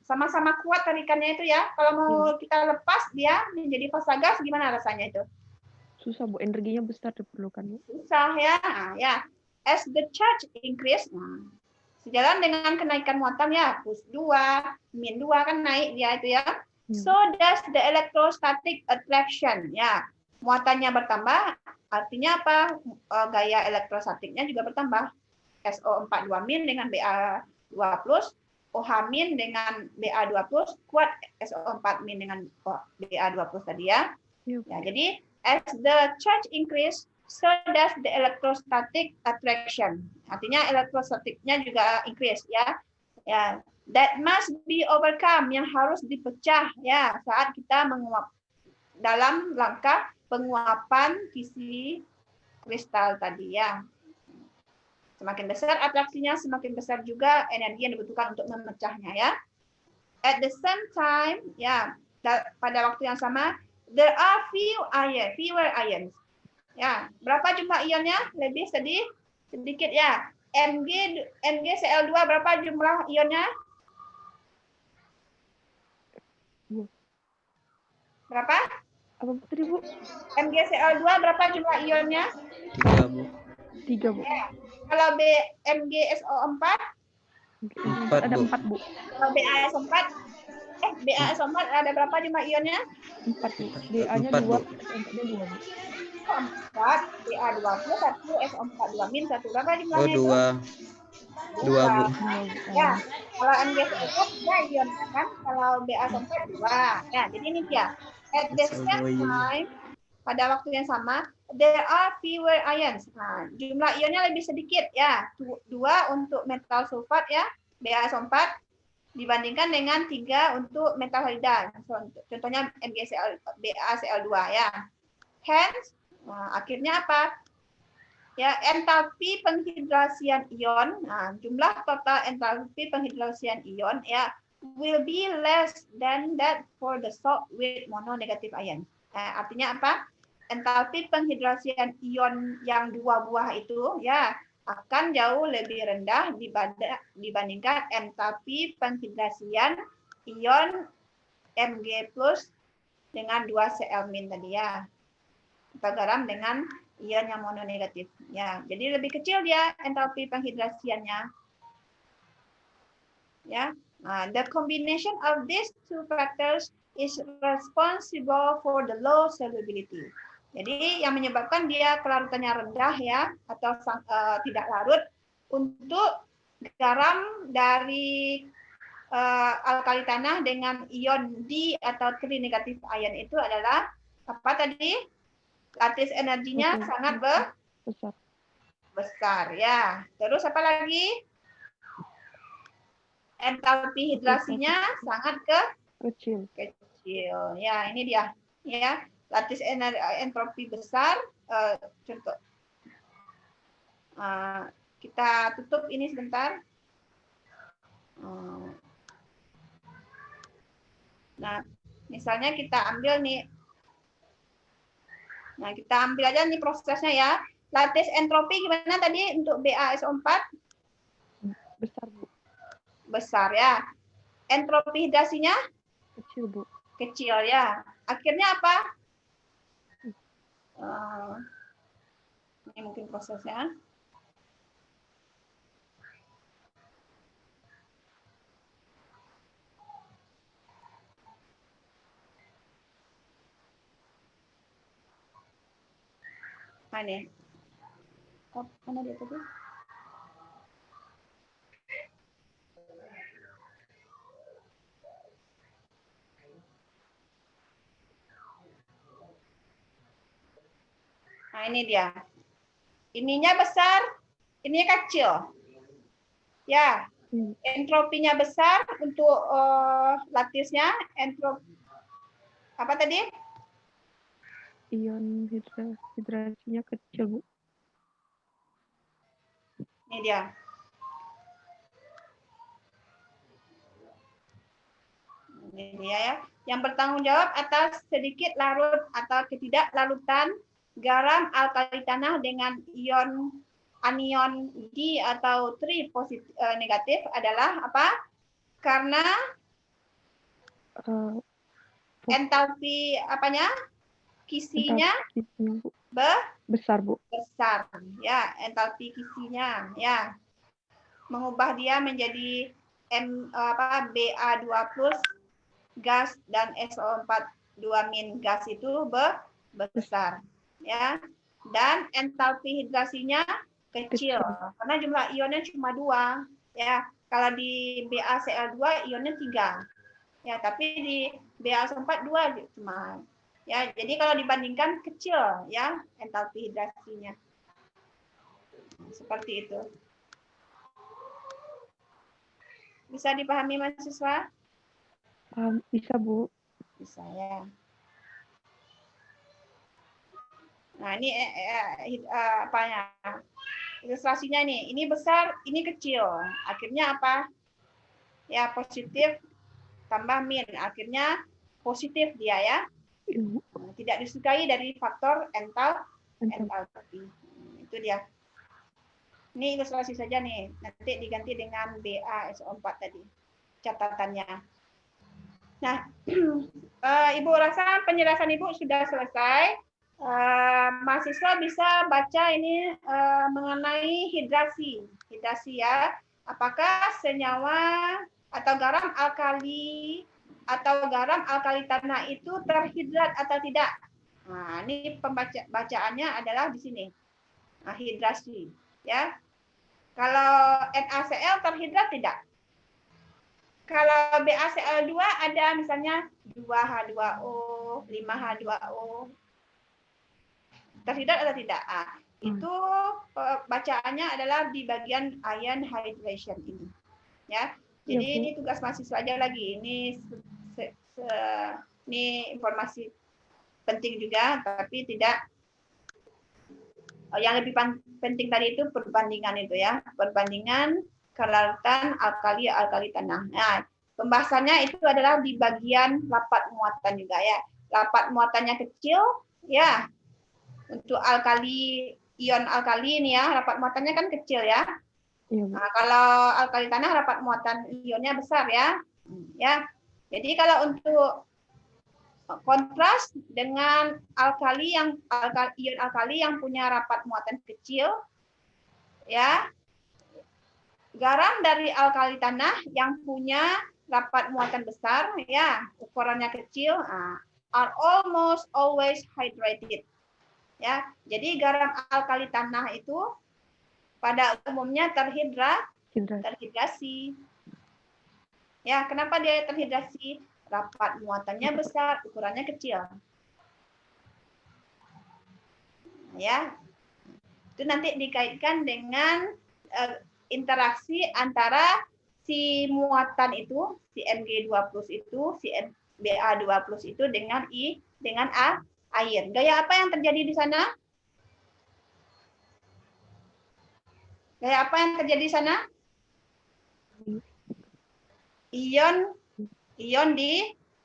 sama-sama kuat tarikannya itu ya. Kalau mau kita lepas dia menjadi fasa gas, gimana rasanya itu? Susah, Bu. Energinya besar diperlukan, Bu. Susah ya. Ya. As the charge increase, sejalan dengan kenaikan muatan ya, +2, -2 kan naik dia itu ya. So does the electrostatic attraction ya. Muatannya bertambah, artinya apa? Gaya elektrostatiknya juga bertambah. SO4 dengan Ba2+, OH- dengan Ba2+, kuat SO4- dengan Ba2+ tadi ya. Ya, jadi as the charge increase, so does the electrostatic attraction. Artinya elektrostatiknya juga increase ya. Ya, that must be overcome, yang harus dipecah ya saat kita menguap dalam langkah penguapan kisi kristal tadi ya. Semakin besar atraksinya, semakin besar juga energi yang dibutuhkan untuk memecahnya ya. At the same time, ya, pada waktu yang sama, there are fewer ions. Ya, berapa jumlah ionnya? Lebih sedikit ya. MgCl2 berapa jumlah ionnya? Berapa? Apa tadi, Bu? MgCl2 berapa jumlah ionnya? 3, Bu. 3, Bu. Ya. Kalau MgSO4? 4, ada Bu. 4, Bu. Kalau BaSO4 ada berapa jumlah ionnya? 4, Bu. Ba-nya 2, SO4-nya 2, Bu. 4, Ba2+, 1, SO4 2-, 1. Berapa jumlahnya itu? 2, Bu. Ya, kalau MgSO4 3 ion kan, kalau BaSO4 2. Ya, jadi ini dia. At the same time, pada waktu yang sama, there are fewer ions. Nah, jumlah ionnya lebih sedikit ya. 2 untuk metal sulfat ya, BaSO4 dibandingkan dengan 3 untuk metal halida. Contohnya BaCl2 ya. Hence, akhirnya apa? Ya, entalpi penghidrasian ion, jumlah total entalpi penghidrasian ion ya will be less than that for the salt with mononegative ion. Artinya apa? Entalpi penghidrasian ion yang 2 buah itu ya akan jauh lebih rendah dibandingkan entalpi penghidrasian ion Mg+ dengan 2 Cl- tadi ya. Atau garam dengan ion yang mononegatif. Ya, jadi lebih kecil dia entalpi penghidrasiannya. Ya. The combination of these two factors is responsible for the low solubility. Jadi yang menyebabkan dia kelarutannya rendah ya atau tidak larut untuk garam dari alkali tanah dengan ion D atau tri negatif ion itu adalah apa tadi? Lattice energinya sangat besar ya. Terus apa lagi? Entalpi hidrasinya sangat kecil. Ya, ini dia. Ya, lattice entropi besar. Contoh. Kita tutup ini sebentar. Nah, misalnya kita ambil nih. Nah, kita ambil aja nih prosesnya ya. Lattice entropi gimana tadi untuk BaSO4? Besar, Bu. Besar ya. Entropi hidrasinya? Kecil, Bu. Kecil ya. Akhirnya apa? Ini mungkin prosesnya. Nah, ini. Oh, mana dia tadi? Nah, ini dia. Ininya besar, ininya kecil. Ya, entropinya besar untuk lattisnya, apa tadi? Ion hidrasinya kecil, Bu. Ini dia. Ini dia ya. Yang bertanggung jawab atas sedikit larut atau ketidaklaruten garam alkali tanah dengan anion D atau tri negatif adalah apa? Karena entalpi apanya? Kisinya besar, Bu. Besar. Ya, entalpi kisinya ya. Mengubah dia menjadi Ba2+ gas dan SO4 2- gas itu besar ya, dan entalpi hidrasinya kecil karena jumlah ionnya cuma 2 ya. Kalau di BaCl2 ionnya 3 ya, tapi di BaSO4 2 cuma ya. Jadi kalau dibandingkan kecil ya entalpi hidrasinya. Seperti itu. Bisa dipahami mahasiswa? Bisa, Bu. Bisa ya. Nah, ini apanya? Ilustrasinya nih. Ini besar, ini kecil. Akhirnya apa? Ya, positif tambah min. Akhirnya positif dia ya. Tidak disukai dari faktor entalpi. Itu dia. Ini ilustrasi saja nih. Nanti diganti dengan BaSO4 tadi. Catatannya. Nah, Ibu rasa penjelasan Ibu sudah selesai. Mahasiswa bisa baca ini mengenai hidrasi ya. Apakah senyawa atau garam alkali tanah itu terhidrat atau tidak? Nah, ini bacaannya adalah di sini. Nah, hidrasi ya. Kalau NaCl terhidrat tidak? Kalau BaCl2 ada misalnya 2H2O, 5H2O. Terhidrat atau tidak? Itu bacaannya adalah di bagian ion hydration ini. Ya. Jadi ini tugas mahasiswa aja lagi. Ini informasi penting juga, tapi tidak. Yang lebih penting tadi itu perbandingan itu ya. Perbandingan kelarutan alkali tanah. Nah, pembahasannya itu adalah di bagian lapat muatan juga ya. Lapat muatannya kecil ya. Untuk ion alkali ini ya, lapat muatannya kan kecil ya. Nah, kalau alkali tanah lapat muatan ionnya besar ya. Ya. Jadi kalau untuk kontras dengan ion alkali yang punya lapat muatan kecil ya. Garam dari alkali tanah yang punya lapat muatan besar ya, ukurannya kecil, are almost always hydrated. Ya, jadi garam alkali tanah itu pada umumnya terhidrasi. Ya, kenapa dia terhidrasi? Lapat muatannya besar, ukurannya kecil. Ya, itu nanti dikaitkan dengan interaksi antara si muatan itu, si Mg2+ itu, si Ba2+ itu dengan air. Gaya apa yang terjadi di sana? Gaya apa yang terjadi di sana? ion di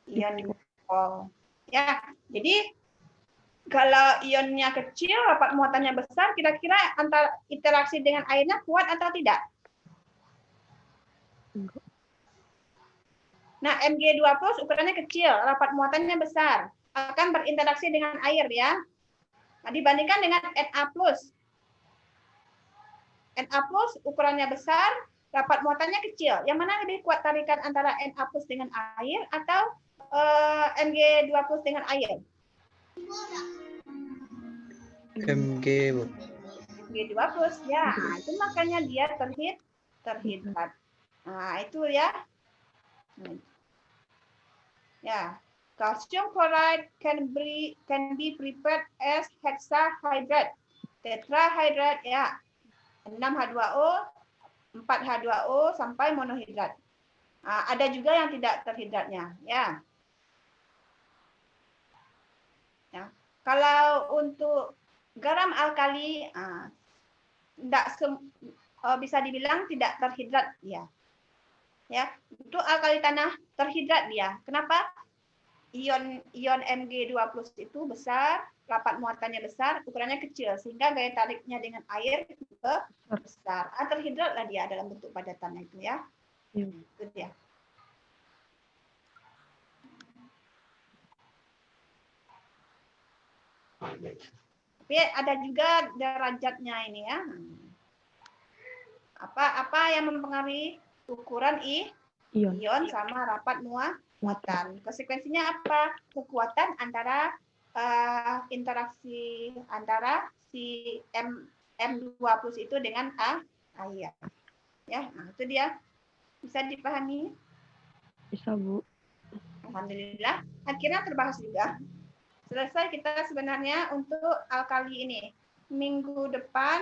ion dipol. Ya, jadi kalau ionnya kecil, rapat muatannya besar, kira-kira antara interaksi dengan airnya kuat atau tidak? Nah, Mg2+ ukurannya kecil, rapat muatannya besar, akan berinteraksi dengan air ya. Nah, dibandingkan dengan Na+. Na+ ukurannya besar, rapat muatannya kecil. Yang mana lebih kuat tarikan antara Na+ dengan air atau Mg2+ dengan air? MG, Bu. Mg2+, ya. Nah, itu makanya dia terhidrat. Nah, itu ya. Ya, calcium chloride can be prepared as hexahydride, tetrahydride, ya. 6H2O, 4H2O sampai monohidrat. Nah, ada juga yang tidak terhidratnya, ya. Ya. Kalau untuk garam alkali, bisa dibilang tidak terhidrat dia. Ya, untuk alkali tanah terhidrat dia. Kenapa? Ion Mg2+ itu besar, rapat muatannya besar, ukurannya kecil, sehingga gaya tariknya dengan air juga besar. Terhidratlah dia dalam bentuk padatan itu ya. Itu dia. Tapi ada juga derajatnya ini ya. Apa yang mempengaruhi ukuran ion sama rapat muatan? Konsekuensinya apa? Kekuatan antara interaksi antara si M2+ itu dengan air. Ya, nah itu dia. Bisa dipahami? Bisa, Bu. Alhamdulillah, akhirnya terbahas juga. Selesai kita sebenarnya untuk alkali ini. Minggu depan,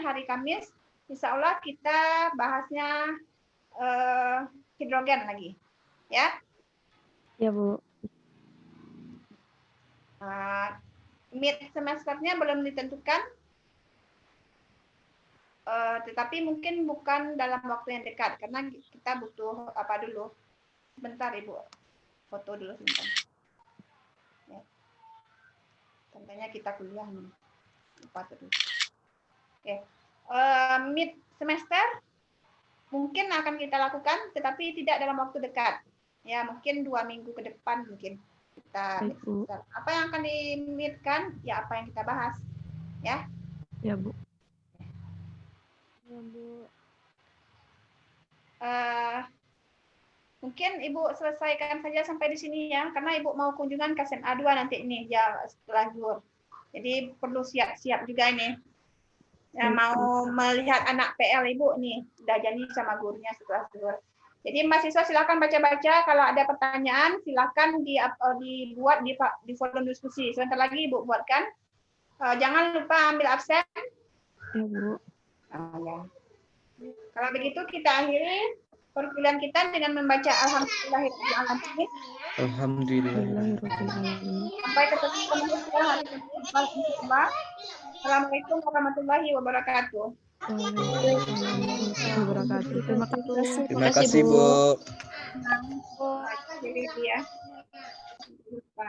hari Kamis, insya Allah kita bahasnya hidrogen lagi. Ya? Ya, Bu. Mid semesternya belum ditentukan, tetapi mungkin bukan dalam waktu yang dekat, karena kita butuh apa dulu. Sebentar, Ibu. Foto dulu sebentar. Ya. Contohnya kita kuliah nih. Lupa terus. Oke. Mid semester mungkin akan kita lakukan, tetapi tidak dalam waktu dekat. Ya, mungkin 2 minggu ke depan mungkin kita. Apa yang akan di-midkan? Ya, apa yang kita bahas. Ya. Ya, Bu. Ya, Bu. Mungkin Ibu selesaikan saja sampai di sini ya, karena Ibu mau kunjungan ke SMA 2 nanti ini ya setelah zuhur. Jadi perlu siap-siap juga ini. Ya, mau melihat anak PL Ibu nih, udah janji sama gurunya setelah zuhur. Jadi mahasiswa silakan baca-baca, kalau ada pertanyaan silakan dibuat di forum diskusi. Sebentar lagi Ibu buatkan. Jangan lupa ambil absen. Ya, Bu. Ya. Kalau begitu kita akhiri perkuliahan kita dengan membaca Alhamdulillahirrahmanirrahim. Alhamdulillahirrahmanirrahim. Sampai ketemu hari ini. Assalamualaikum warahmatullahi wabarakatuh. Waalaikumsalam warahmatullahi wabarakatuh. Terima kasih. Terima kasih, Bu. Jadi ya.